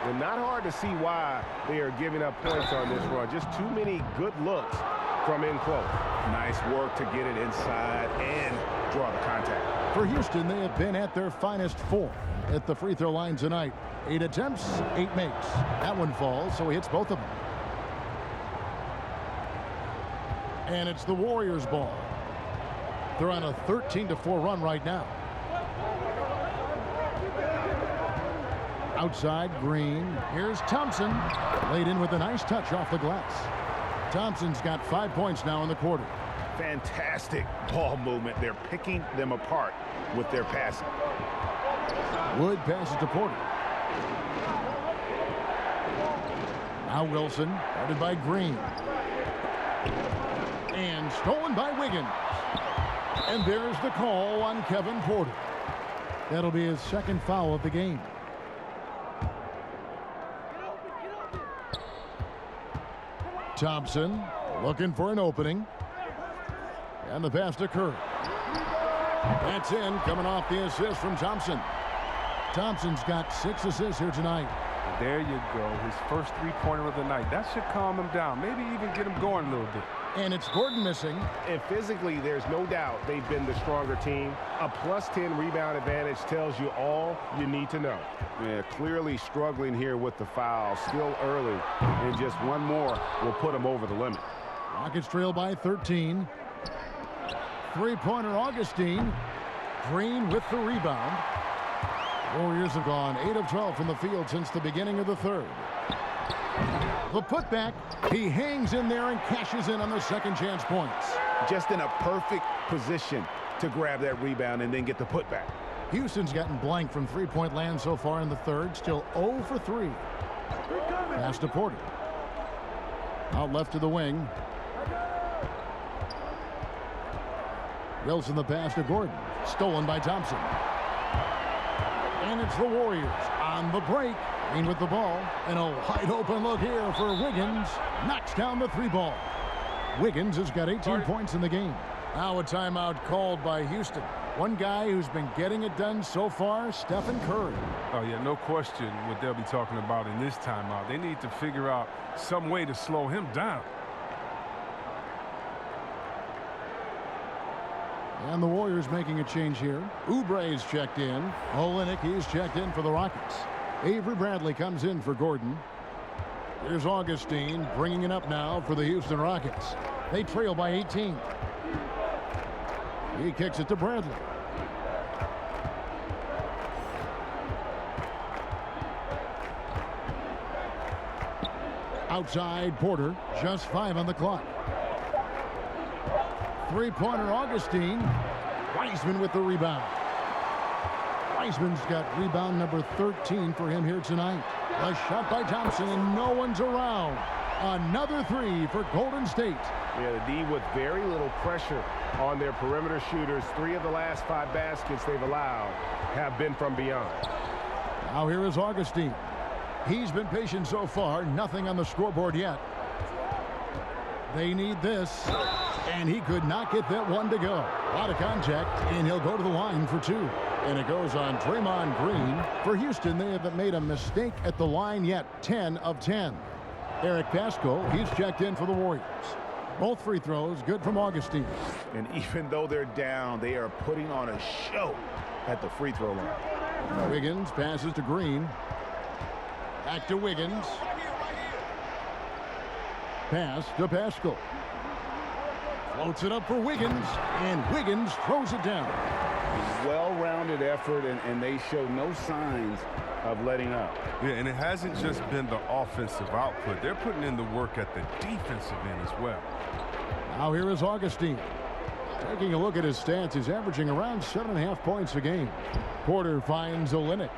And not hard to see why they are giving up points on this run. Just too many good looks from in close. Nice work to get it inside and draw the contact. For Houston, they have been at their finest 4 at the free throw line tonight. 8 attempts, 8 makes. That one falls, so he hits both of them. And it's the Warriors' ball. They're on a 13-4 run right now. Outside, Green. Here's Thompson. Laid in with a nice touch off the glass. Thompson's got 5 points now in the quarter. Fantastic ball movement. They're picking them apart with their passing. Wood passes to Porter. Now Wilson, guarded by Green. And stolen by Wiggins. And there's the call on Kevin Porter. That'll be his 2nd foul of the game. Thompson looking for an opening. And the pass to Curry. That's in, coming off the assist from Thompson. Thompson's got 6 assists here tonight. There you go. His first 3-pointer of the night. That should calm him down. Maybe even get him going a little bit. And it's Gordon missing. And physically, there's no doubt they've been the stronger team. A +10 rebound advantage tells you all you need to know. Yeah, clearly struggling here with the foul. Still early. And just one more will put them over the limit. Rockets trail by 13. 3-pointer Augustine. Green with the rebound. Warriors have gone 8 of 12 from the field since the beginning of the 3rd. The putback, he hangs in there and cashes in on the second chance points. Just in a perfect position to grab that rebound and then get the putback. Houston's gotten blank from 3-point land so far in the 3rd. Still 0 for 3. Pass to Porter. Out left to the wing. Wilson the pass to Gordon. Stolen by Thompson. And it's the Warriors on the break. Green with the ball. And a wide open look here for Wiggins. Knocks down the 3-ball. Wiggins has got 18 points in the game. Now a timeout called by Houston. One guy who's been getting it done so far, Stephen Curry. Oh, yeah, no question what they'll be talking about in this timeout. They need to figure out some way to slow him down. And the Warriors making a change here. Oubre's checked in. Olynyk, he's checked in for the Rockets. Avery Bradley comes in for Gordon. Here's Augustine bringing it up now for the Houston Rockets. They trail by 18. He kicks it to Bradley. Outside Porter, just 5 on the clock. 3-pointer Augustine. Wiseman with the rebound. Wiseman's got rebound number 13 for him here tonight. A shot by Thompson and no one's around. Another 3 for Golden State. Yeah, the D with very little pressure on their perimeter shooters. 3 of the last 5 baskets they've allowed have been from beyond. Now here is Augustine. He's been patient so far. Nothing on the scoreboard yet. They need this. And he could not get that one to go. A lot of contact, and he'll go to the line for 2. And it goes on Draymond Green. For Houston, they haven't made a mistake at the line yet. 10 of 10. Eric Pascal, he's checked in for the Warriors. Both free throws good from Augustine. And even though they're down, they are putting on a show at the free throw line. Wiggins passes to Green. Back to Wiggins. Pass to Pascal. Floats it up for Wiggins, and Wiggins throws it down. Well-rounded effort, and they show no signs of letting up. Yeah, and it hasn't just been the offensive output. They're putting in the work at the defensive end as well. Now here is Augustine. Taking a look at his stats, he's averaging around 7.5 points a game. Porter finds Olynyk.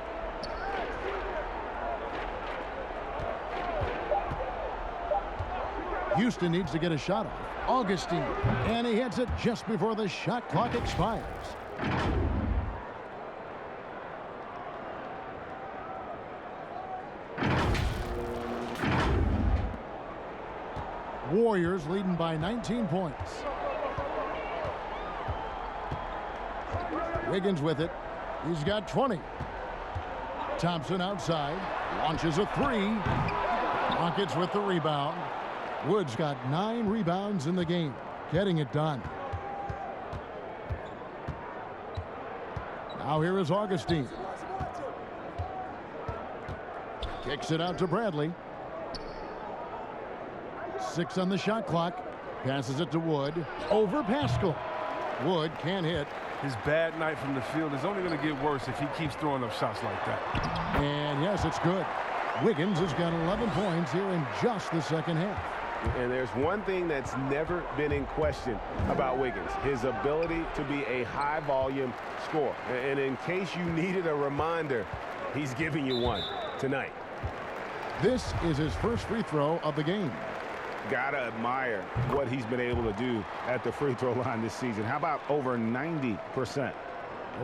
Houston needs to get a shot off. Augustine, and he hits it just before the shot clock expires. Warriors leading by 19 points. Wiggins with it. He's got 20. Thompson outside. Launches a three. Rockets with the rebound. Wood's got 9 rebounds in the game. Getting it done. Now here is Augustine. Kicks it out to Bradley. 6 on the shot clock. Passes it to Wood. Over Pascal. Wood can't hit. His bad night from the field is only going to get worse if he keeps throwing up shots like that. And yes, it's good. Wiggins has got 11 points here in just the second half. And there's one thing that's never been in question about Wiggins, his ability to be a high-volume scorer. And in case you needed a reminder, he's giving you one tonight. This is his first free throw of the game. Gotta admire what he's been able to do at the free throw line this season. How about over 90%?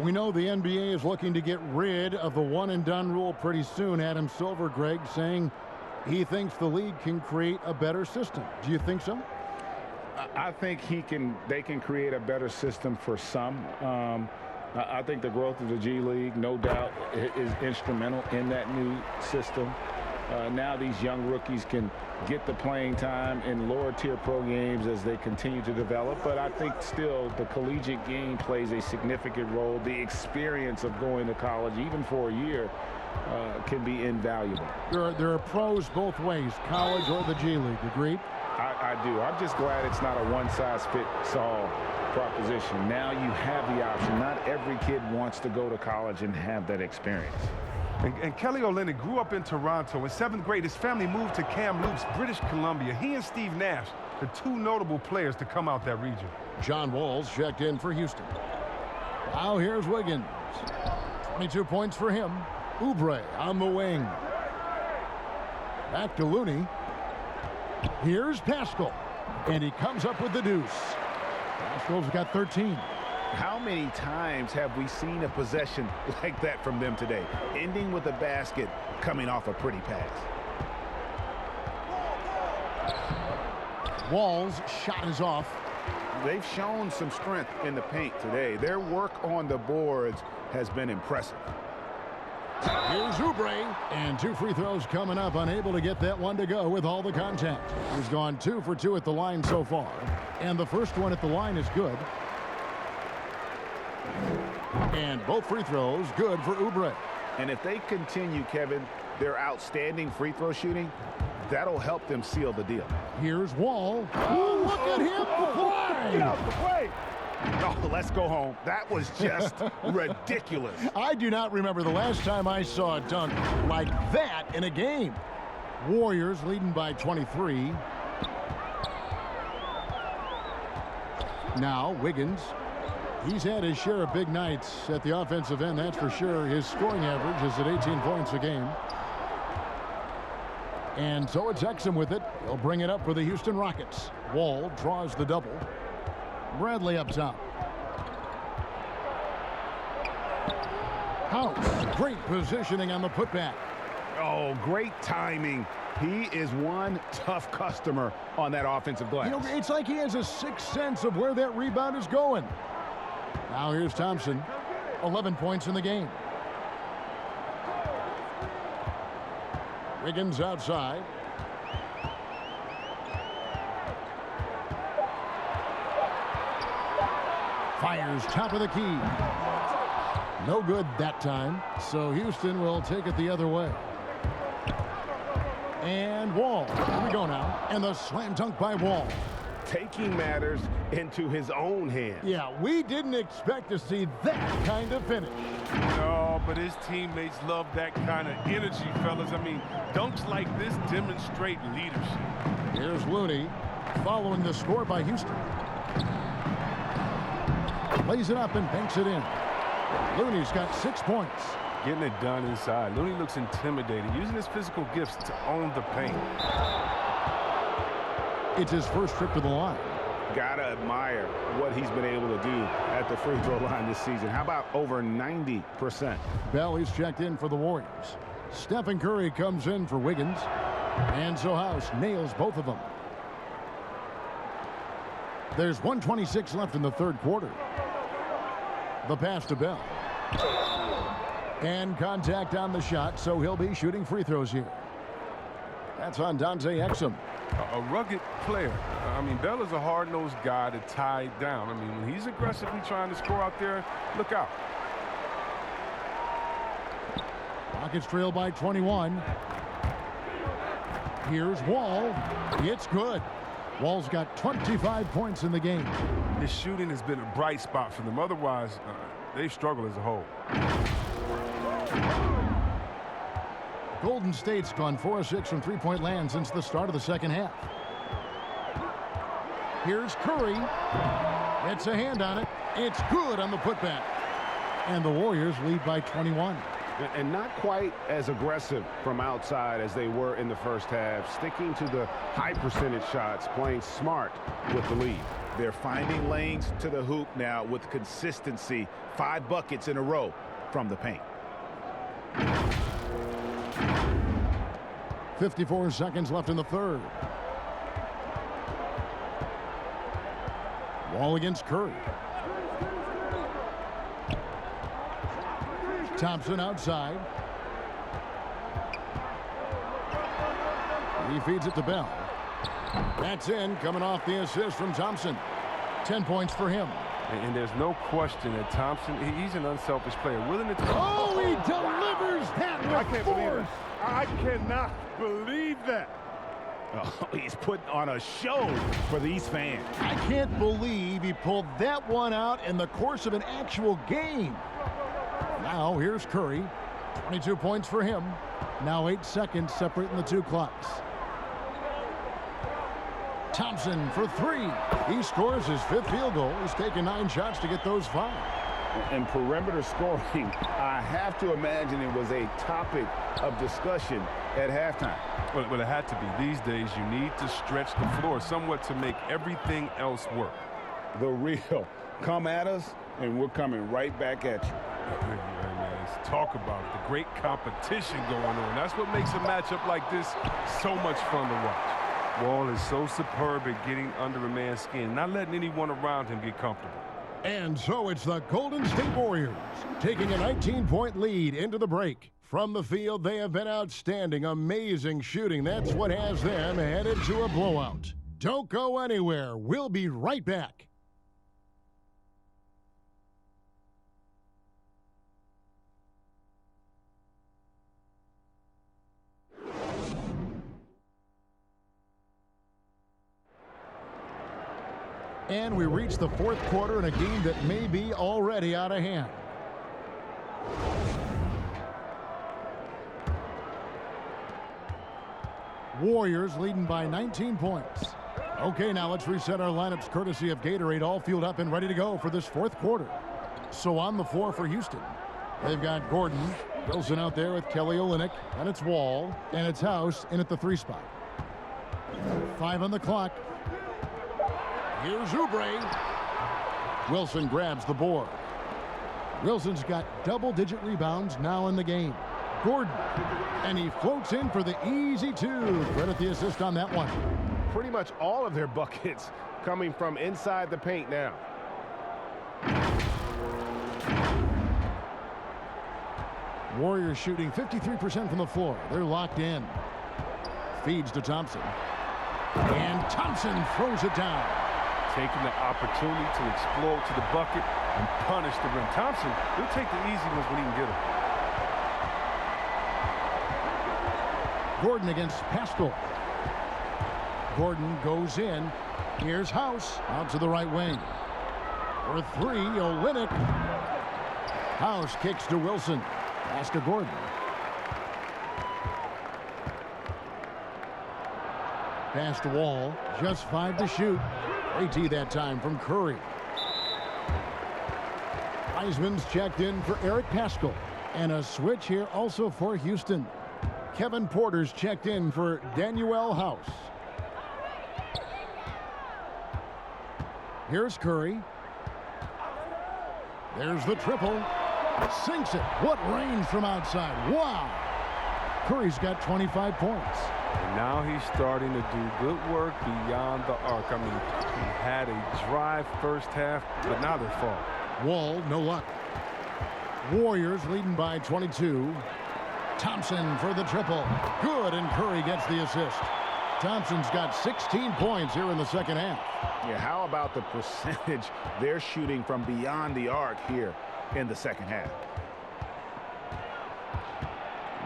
We know the NBA is looking to get rid of the one-and-done rule pretty soon. Adam Silver, Greg, saying he thinks the league can create a better system. Do you think so? I think they can create a better system for some. I think the growth of the G League, no doubt, is instrumental in that new system. Now these young rookies can get the playing time in lower tier pro games as they continue to develop. But I think still the collegiate game plays a significant role. The experience of going to college, even for a year, can be invaluable. There are pros both ways, college or the G League. Agreed? I do. I'm just glad it's not a one-size-fits-all proposition. Now you have the option. Not every kid wants to go to college and have that experience. And Kelly Olynyk grew up in Toronto. In 7th grade, his family moved to Kamloops, British Columbia. He and Steve Nash, the 2 notable players to come out that region. John Wall's checked in for Houston. Now here's Wiggins. 22 points for him. Oubre on the wing. Back to Looney. Here's Pascal. And he comes up with the deuce. Pascal's got 13. How many times have we seen a possession like that from them today? Ending with a basket, coming off a pretty pass. Wall's shot is off. They've shown some strength in the paint today. Their work on the boards has been impressive. Here's Oubre, and 2 free throws coming up. Unable to get that one to go with all the contact. He's gone 2 for 2 at the line so far, and the first one at the line is good. And both free throws good for Oubre. And if they continue, Kevin, their outstanding free throw shooting, that'll help them seal the deal. Here's Wall. Oh, look at him fly! Get out the way! Oh, let's go home. That was just ridiculous. I do not remember the last time I saw a dunk like that in a game. Warriors leading by 23. Now Wiggins. He's had his share of big nights at the offensive end, that's for sure. His scoring average is at 18 points a game. And so it's Exum with it. He'll bring it up for the Houston Rockets. Wall draws the double. Bradley up top. House, great positioning on the putback. Oh, great timing. He is one tough customer on that offensive glass. You know, it's like he has a sixth sense of where that rebound is going. Now here's Thompson. 11 points in the game. Wiggins outside. Fires top of the key. No good that time, so Houston will take it the other way. And Wall. Here we go now. And the slam dunk by Wall. Taking matters into his own hands. Yeah, we didn't expect to see that kind of finish. No, but his teammates love that kind of energy, fellas. I mean, dunks like this demonstrate leadership. Here's Looney following the score by Houston. Lays it up and banks it in. Looney's got 6 points. Getting it done inside. Looney looks intimidating, using his physical gifts to own the paint. It's his first trip to the line. Gotta admire what he's been able to do at the free throw line this season. How about over 90%? Bell, he's checked in for the Warriors. Stephen Curry comes in for Wiggins. And so House nails both of them. There's 1:26 left in the third quarter. The pass to Bell. And contact on the shot, so he'll be shooting free throws here. That's on Dante Exum. A rugged player. I mean, Bell is a hard-nosed guy to tie down. I mean, when he's aggressively trying to score out there, look out. Rockets trail by 21. Here's Wall. It's good. Wall's got 25 points in the game. His shooting has been a bright spot for them. Otherwise, they've struggled as a whole. Golden State's gone 4 of 6 from three-point land since the start of the second half. Here's Curry. It's a hand on it. It's good on the putback. And the Warriors lead by 21. And not quite as aggressive from outside as they were in the first half, sticking to the high percentage shots, playing smart with the lead. They're finding lanes to the hoop now with consistency. 5 buckets in a row from the paint. 54 seconds left in the third. Wall against Curry. Thompson outside. He feeds it to Bell. That's in, coming off the assist from Thompson. 10 points for him. And there's no question that Thompson, he's an unselfish player, willing to... Oh, he delivers that with force. I cannot believe that. Oh, he's putting on a show for these fans. I can't believe he pulled that one out in the course of an actual game. Now here's Curry. 22 points for him. Now 8 seconds separating the two clocks. Thompson for 3. He scores his 5th field goal. He's taken 9 shots to get those 5. And perimeter scoring, I have to imagine it was a topic of discussion at halftime. Well, it had to be. These days, you need to stretch the floor somewhat to make everything else work. The real. Come at us, and we're coming right back at you. Let's talk about it. The great competition going on. That's what makes a matchup like this so much fun to watch. Wall is so superb at getting under a man's skin, not letting anyone around him get comfortable. And so it's the Golden State Warriors taking a 19-point lead into the break. From the field, they have been outstanding, amazing shooting. That's what has them headed to a blowout. Don't go anywhere. We'll be right back. And we reach the fourth quarter in a game that may be already out of hand. Warriors leading by 19 points. Okay, now let's reset our lineups courtesy of Gatorade, all fueled up and ready to go for this fourth quarter. So on the floor for Houston, they've got Gordon, Wilson out there with Kelly Olynyk, and it's Wall, and it's House in at the 3 spot. 5 on the clock. Here's Oubre. Wilson grabs the board. Wilson's got double-digit rebounds now in the game. Gordon, and he floats in for the easy 2. Credit the assist on that one. Pretty much all of their buckets coming from inside the paint now. Warriors shooting 53% from the floor. They're locked in. Feeds to Thompson. And Thompson throws it down. Taking the opportunity to explode to the bucket and punish the rim. Thompson, he'll take the easy ones when he can get them. Gordon against Pascal. Gordon goes in. Here's House out to the right wing. For three, Olynyk. House kicks to Wilson. Pass to Gordon. Pass to Wall. Just 5 to shoot. AT that time from Curry. Wiseman's checked in for Eric Paschall. And a switch here also for Houston. Kevin Porter's checked in for Danuel House. Here's Curry. There's the triple. Sinks it. What range from outside. Wow. Curry's got 25 points. And now he's starting to do good work beyond the arc. I mean, he had a drive first half, but now they're falling. Wall, no luck. Warriors leading by 22. Thompson for the triple. Good, and Curry gets the assist. Thompson's got 16 points here in the second half. Yeah, how about the percentage they're shooting from beyond the arc here in the second half?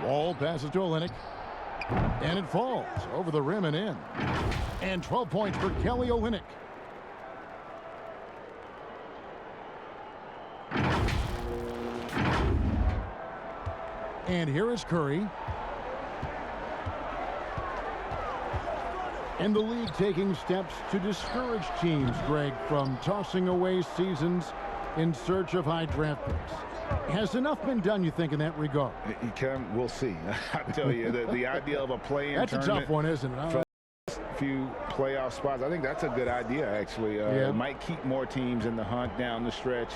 Wall passes to Olynyk. And it falls over the rim and in. And 12 points for Kelly Olynyk. And here is Curry. And the league taking steps to discourage teams, Greg, from tossing away seasons in search of high draft picks. Has enough been done, you think, in that regard? We'll see. I tell you, the idea of a play-in tournament. That's a tough one, isn't it? For few playoff spots, I think that's a good idea, actually. It might keep more teams in the hunt down the stretch.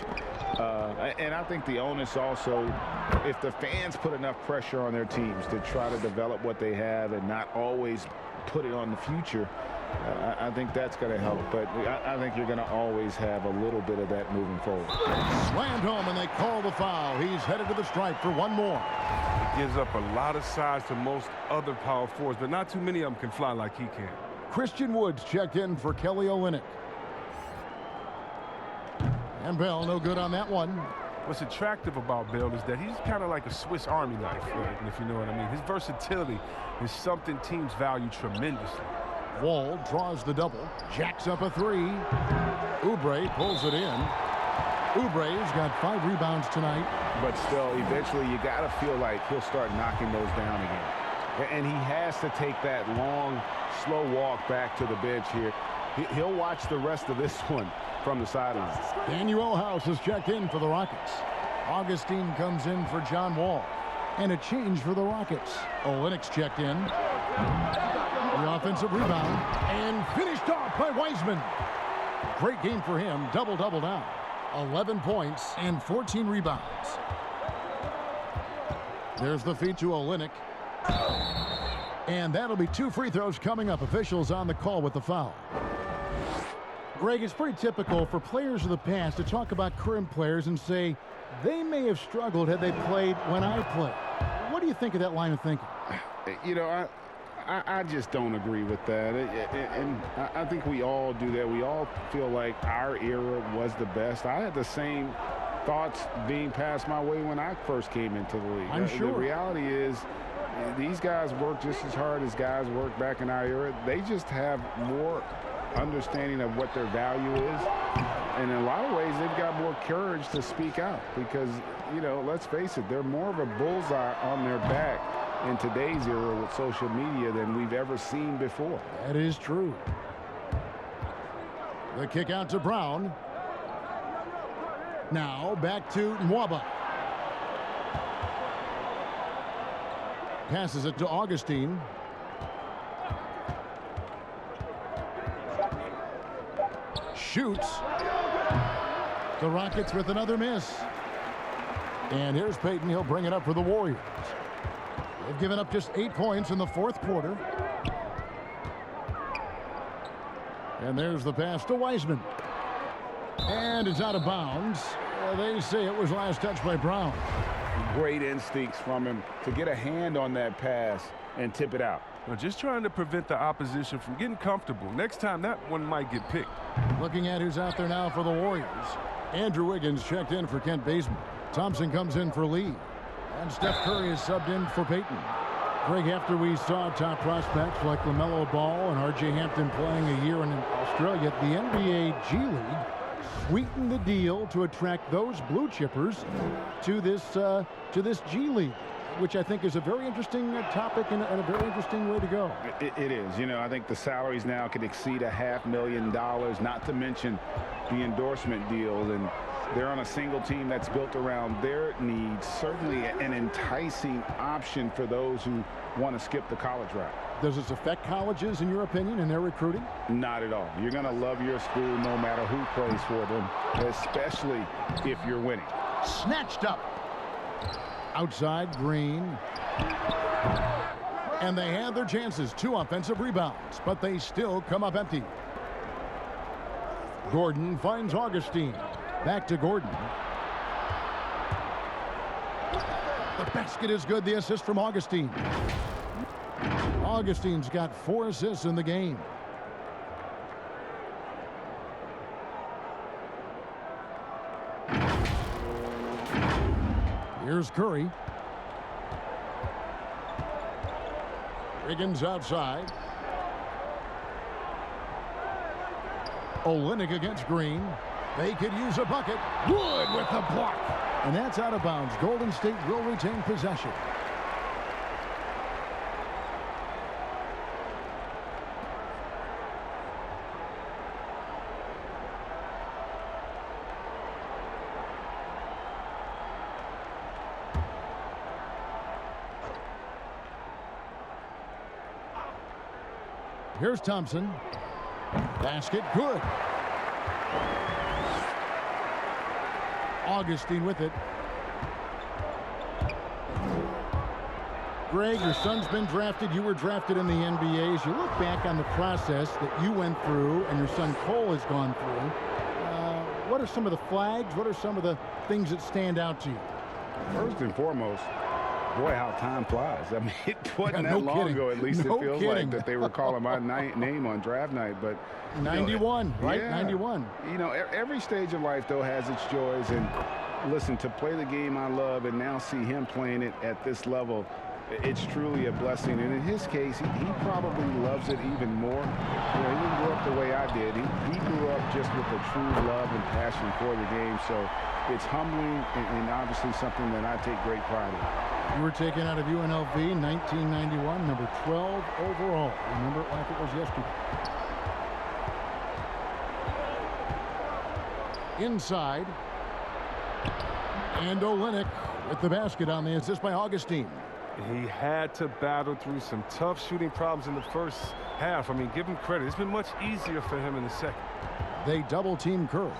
And I think the onus also, if the fans put enough pressure on their teams to try to develop what they have and not always put it on the future, I think that's going to help. But I think you're going to always have a little bit of that moving forward. Slammed home, and they call the foul. He's headed to the stripe for one more. He gives up a lot of size to most other power forwards, but not too many of them can fly like he can. Christian Woods checked in for Kelly Olynyk. And Bell no good on that one. What's attractive about Bell is that he's kind of like a Swiss Army knife, if you know what I mean. His versatility is something teams value tremendously. Wall draws the double, jacks up a three. Oubre pulls it in. Oubre's got 5 rebounds tonight. But still, eventually you got to feel like he'll start knocking those down again. And he has to take that long, slow walk back to the bench here. He'll watch the rest of this one from the sidelines. Danuel House is checked in for the Rockets. Augustine comes in for John Wall. And a change for the Rockets. Olynyk's checked in. The offensive rebound. And finished off by Wiseman. Great game for him. Double-double now. 11 points and 14 rebounds. There's the feed to Olynyk. And that'll be 2 free throws coming up. Officials on the call with the foul. Greg, it's pretty typical for players of the past to talk about current players and say they may have struggled had they played when I played. What do you think of that line of thinking? You know, I just don't agree with that. And I think we all do that. We all feel like our era was the best. I had the same thoughts being passed my way when I first came into the league. I'm sure. The reality is these guys work just as hard as guys worked back in our era. They just have more understanding of what their value is. And in a lot of ways, they've got more courage to speak out because, you know, let's face it, they're more of a bullseye on their back in today's era with social media than we've ever seen before. That is true. The kick out to Brown. Now back to Nwaba. Passes it to Augustine. Shoots. The Rockets with another miss. And here's Payton. He'll bring it up for the Warriors. They've given up just 8 points in the fourth quarter. And there's the pass to Wiseman. And it's out of bounds. They say it was last touched by Brown. great instincts from him to get a hand on that pass and tip it out. Well, just trying to prevent the opposition from getting comfortable. Next time, that one might get picked. Looking at who's out there now for the Warriors. Andrew Wiggins checked in for Kent Bazemore. Thompson comes in for Lee. And Steph Curry is subbed in for Payton. Greg, after we saw top prospects like LaMelo Ball and R.J. Hampton playing a year in Australia, the NBA G League sweetened the deal to attract those blue chippers to this G League, which I think is a very interesting topic and a very interesting way to go. It is. You know, I think the salaries now could exceed $500,000, not to mention the endorsement deals, and they're on a single team that's built around their needs. Certainly an enticing option for those who want to skip the college route. Does this affect colleges, in your opinion, in their recruiting? Not at all. You're going to love your school no matter who plays for them, especially if you're winning. Snatched up. Outside, Green. And they had their chances. 2 offensive rebounds, but they still come up empty. Gordon finds Augustine. Back to Gordon. The basket is good. The assist from Augustine. Augustine's got 4 assists in the game. Here's Curry. Wiggins outside. Olynyk against Green. They could use a bucket. Wood with the block. And that's out of bounds. Golden State will retain possession. Here's Thompson. Basket good. Augustine with it. Greg, your son's been drafted. You were drafted in the NBA. As you look back on the process that you went through and your son Cole has gone through, what are some of the flags? What are some of the things that stand out to you? First and foremost, boy, how time flies. I mean, it wasn't that long ago, at least it feels like, that they were calling my name on draft night. But 91, right? Yeah. 91. You know, every stage of life, though, has its joys. And listen, to play the game I love and now see him playing it at this level, it's truly a blessing. And in his case, he probably loves it even more. You know, he didn't grow up the way I did. He grew up just with a true love and passion for the game. So it's humbling and obviously something that I take great pride in. You were taken out of UNLV in 1991, number 12 overall. Remember it like it was yesterday. Inside. And Olynyk with the basket on the assist by Augustine. He had to battle through some tough shooting problems in the first half. I mean, give him credit. It's been much easier for him in the second. They double-team Curry.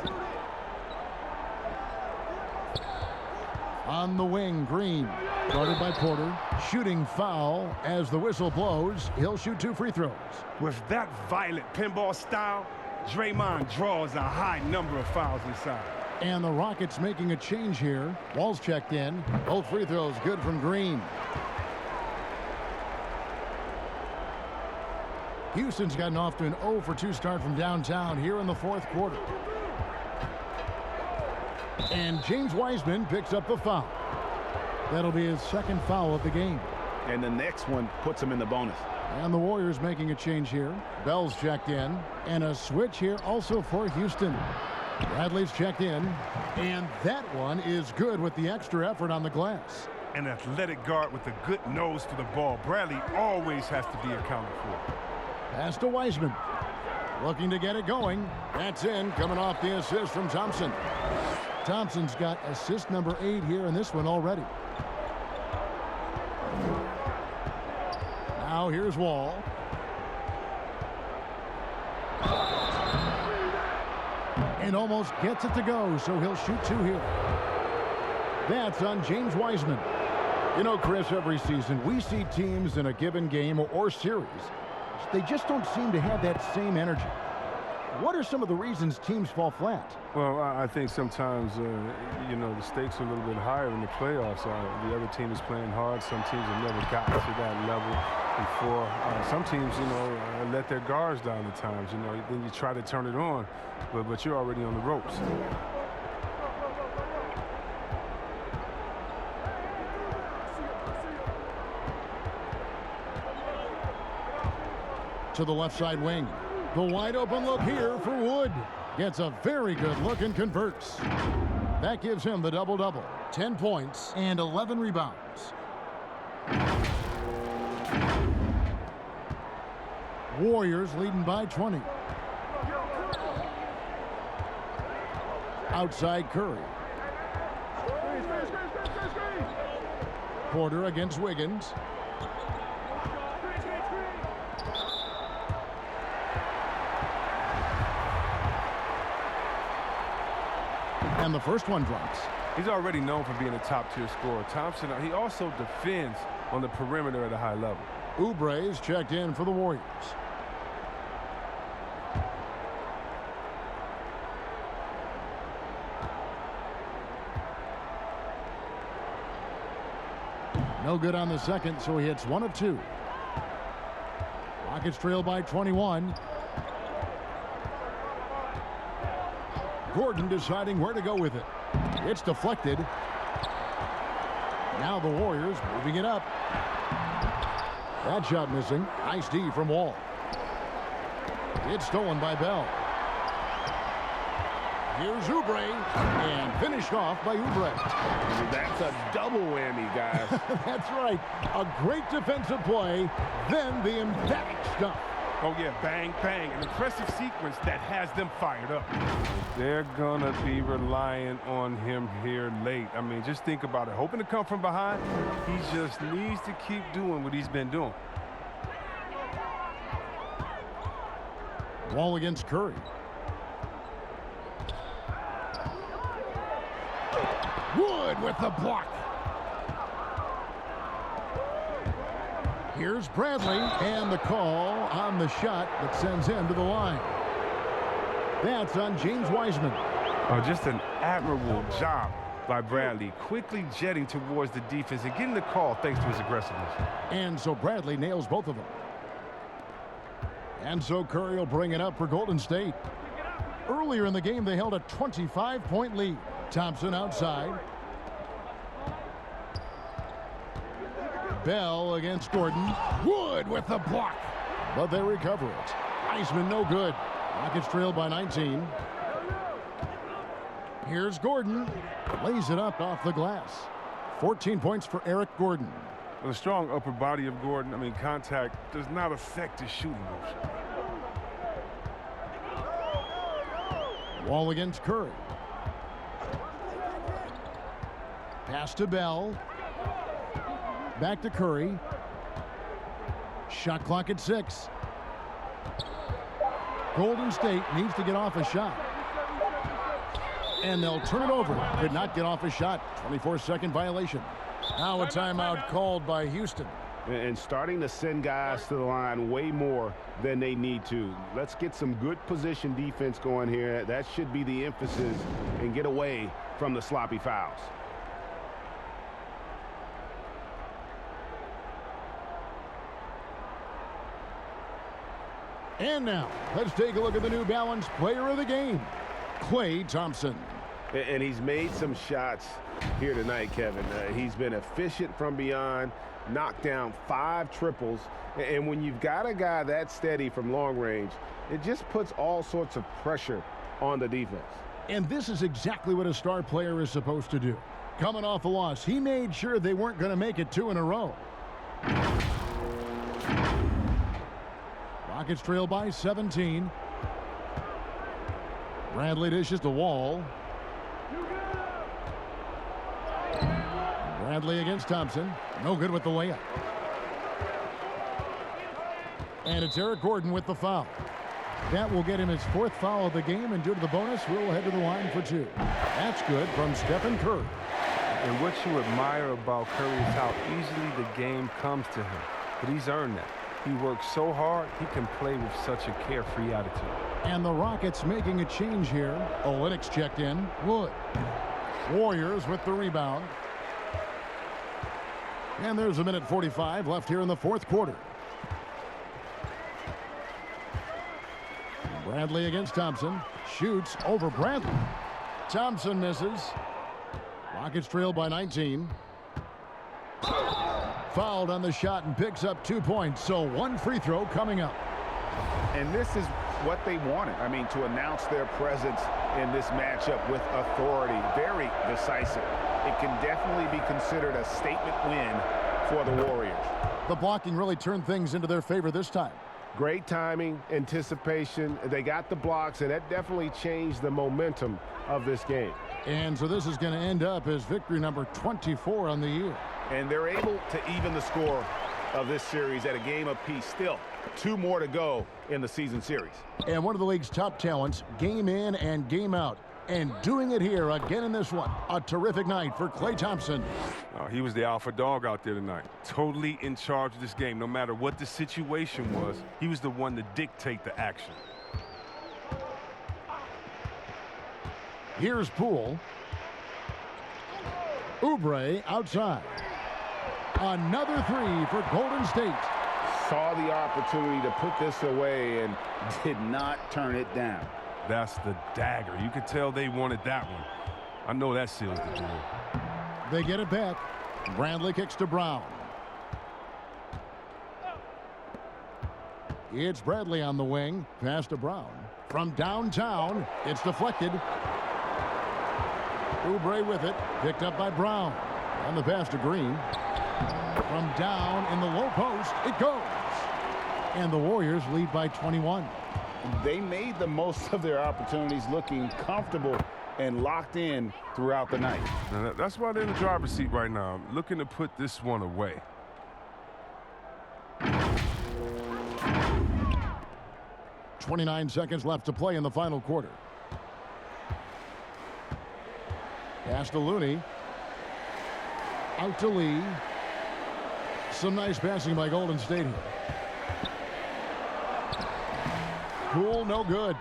On the wing, Green. Guarded by Porter. Shooting foul as the whistle blows. He'll shoot 2 free throws. With that violent pinball style, Draymond draws a high number of fouls inside. And the Rockets making a change here. Wall's checked in. Both free throws good from Green. Houston's gotten off to an 0 for 2 start from downtown here in the 4th quarter. And James Wiseman picks up the foul. That'll be his 2nd foul of the game. And the next one puts him in the bonus. And the Warriors making a change here. Bell's checked in. And a switch here also for Houston. Bradley's checked in. And that one is good with the extra effort on the glass. An athletic guard with a good nose for the ball. Bradley always has to be accounted for. Pass to Wiseman. Looking to get it going. That's in. Coming off the assist from Thompson. Thompson's got assist number 8 here in this one already. Now here's Wall. And almost gets it to go, so he'll shoot 2 here. That's on James Wiseman. You know, Chris, every season we see teams in a given game or series, they just don't seem to have that same energy. What are some of the reasons teams fall flat? Well, I think sometimes, you know, the stakes are a little bit higher in the playoffs. The other team is playing hard. Some teams have never gotten to that level before. Some teams, you know, let their guards down at times. You know, then you try to turn it on, but you're already on the ropes. To the left side wing. The wide open look here for Wood. Gets a very good look and converts. That gives him the double-double. 10 points and 11 rebounds. Warriors leading by 20. Outside Curry. Porter against Wiggins. And the first one drops. He's already known for being a top-tier scorer. Thompson, he also defends on the perimeter at a high level. Oubre's checked in for the Warriors. No good on the second, so he hits 1 of 2. Rockets trail by 21. Gordon deciding where to go with it. It's deflected. Now the Warriors moving it up. That shot missing. Nice D from Wall. It's stolen by Bell. Here's Oubre, and finished off by Oubre. That's a double whammy, guys. That's right. A great defensive play, then the emphatic stuff. Oh, yeah, bang, bang. An impressive sequence that has them fired up. They're going to be relying on him here late. I mean, just think about it. Hoping to come from behind, he just needs to keep doing what he's been doing. Wall against Curry. Wood with the block. Here's Bradley, and the call on the shot that sends him to the line. That's on James Wiseman. Oh, just an admirable job by Bradley, quickly jetting towards the defense and getting the call thanks to his aggressiveness. And so Bradley nails both of them. And so Curry will bring it up for Golden State. Earlier in the game, they held a 25-point lead. Thompson outside. Bell against Gordon. Wood with the block. But they recover it. Wiseman no good. Rockets trail by 19. Here's Gordon. Lays it up off the glass. 14 points for Eric Gordon. The strong upper body of Gordon, I mean, contact does not affect his shooting motion. Wall against Curry. Pass to Bell. Back to Curry. Shot clock at 6. Golden State needs to get off a shot. And they'll turn it over. Could not get off a shot. 24-second violation. Now a timeout called by Houston. And starting to send guys to the line way more than they need to. Let's get some good position defense going here. That should be the emphasis, and get away from the sloppy fouls. And now, let's take a look at the New Balance player of the game, Klay Thompson. And he's made some shots here tonight, Kevin. He's been efficient from beyond, knocked down 5 triples. And when you've got a guy that steady from long range, it just puts all sorts of pressure on the defense. And this is exactly what a star player is supposed to do. Coming off a loss, he made sure they weren't going to make it 2 in a row. Rockets trail by 17. Bradley dishes to Wall. Bradley against Thompson. No good with the layup. And it's Eric Gordon with the foul. That will get him his 4th foul of the game, and due to the bonus, we'll head to the line for 2. That's good from Stephen Curry. And what you admire about Curry is how easily the game comes to him. But he's earned that. He works so hard, he can play with such a carefree attitude. And the Rockets making a change here. Olynyk's checked in. Wood. Warriors with the rebound. And there's a minute 45 left here in the fourth quarter. Bradley against Thompson. Shoots over Bradley. Thompson misses. Rockets trail by 19. Fouled on the shot and picks up 2 points. So one free throw coming up. And this is what they wanted. I mean, to announce their presence in this matchup with authority. Very decisive. It can definitely be considered a statement win for the Warriors. The blocking really turned things into their favor this time. Great timing, anticipation. They got the blocks, and that definitely changed the momentum of this game. And so this is going to end up as victory number 24 on the year. And they're able to even the score of this series at a game apiece. Still, 2 more to go in the season series. And one of the league's top talents, game in and game out. And doing it here again in this one. A terrific night for Klay Thompson. He was the alpha dog out there tonight. Totally in charge of this game. No matter what the situation was, he was the one to dictate the action. Here's Poole. Oubre outside. Another 3 for Golden State. Saw the opportunity to put this away and did not turn it down. That's the dagger. You could tell they wanted that one. I know that seals the deal. They get it back. Bradley kicks to Brown. It's Bradley on the wing. Pass to Brown. From downtown, it's deflected. Oubre with it. Picked up by Brown. On the pass to Green. From down in the low post, it goes. And the Warriors lead by 21. They made the most of their opportunities, looking comfortable and locked in throughout the night. Now, that's why they're in the driver's seat right now, looking to put this one away. 29 seconds left to play in the final quarter. Pass to Looney. Out to Lee. Some nice passing by Golden State here. Poole, no good.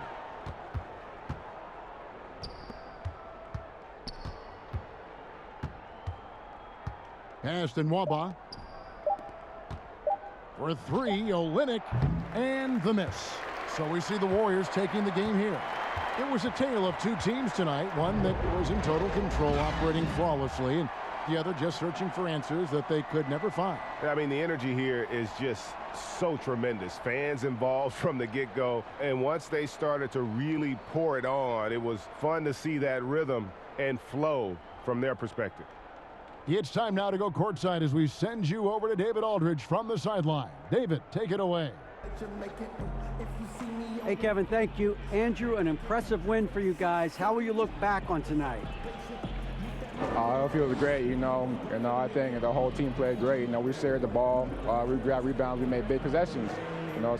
Pass to Nwaba. For 3, Olynyk, and the miss. So we see the Warriors taking the game here. It was a tale of 2 teams tonight. One that was in total control, operating flawlessly, and the other just searching for answers that they could never find. I mean, the energy here is just so tremendous. Fans involved from the get-go. And once they started to really pour it on, it was fun to see that rhythm and flow from their perspective. It's time now to go courtside as we send you over to David Aldridge from the sideline. David, take it away. Hey, Kevin, thank you. Andrew, an impressive win for you guys. How will you look back on tonight? I feel great, I think the whole team played great. We shared the ball, we grabbed rebounds, we made big possessions,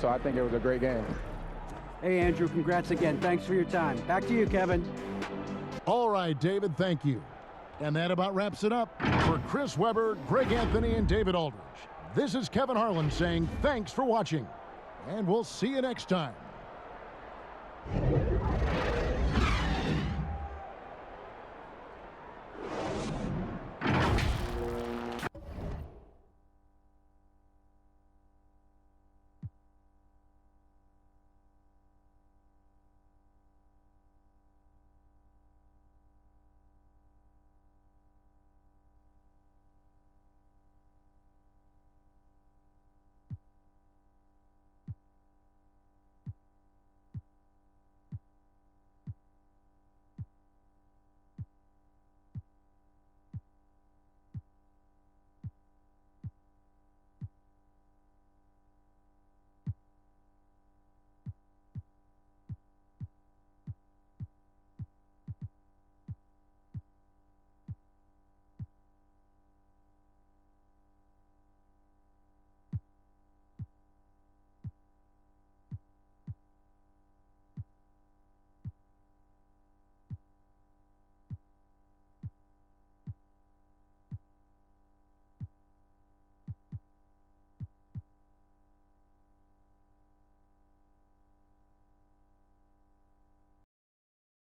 so I think it was a great game. Hey, Andrew, congrats again. Thanks for your time. Back to you, Kevin. All right, David, thank you. And that about wraps it up for Chris Webber, Greg Anthony, and David Aldridge. This is Kevin Harlan saying thanks for watching, and we'll see you next time.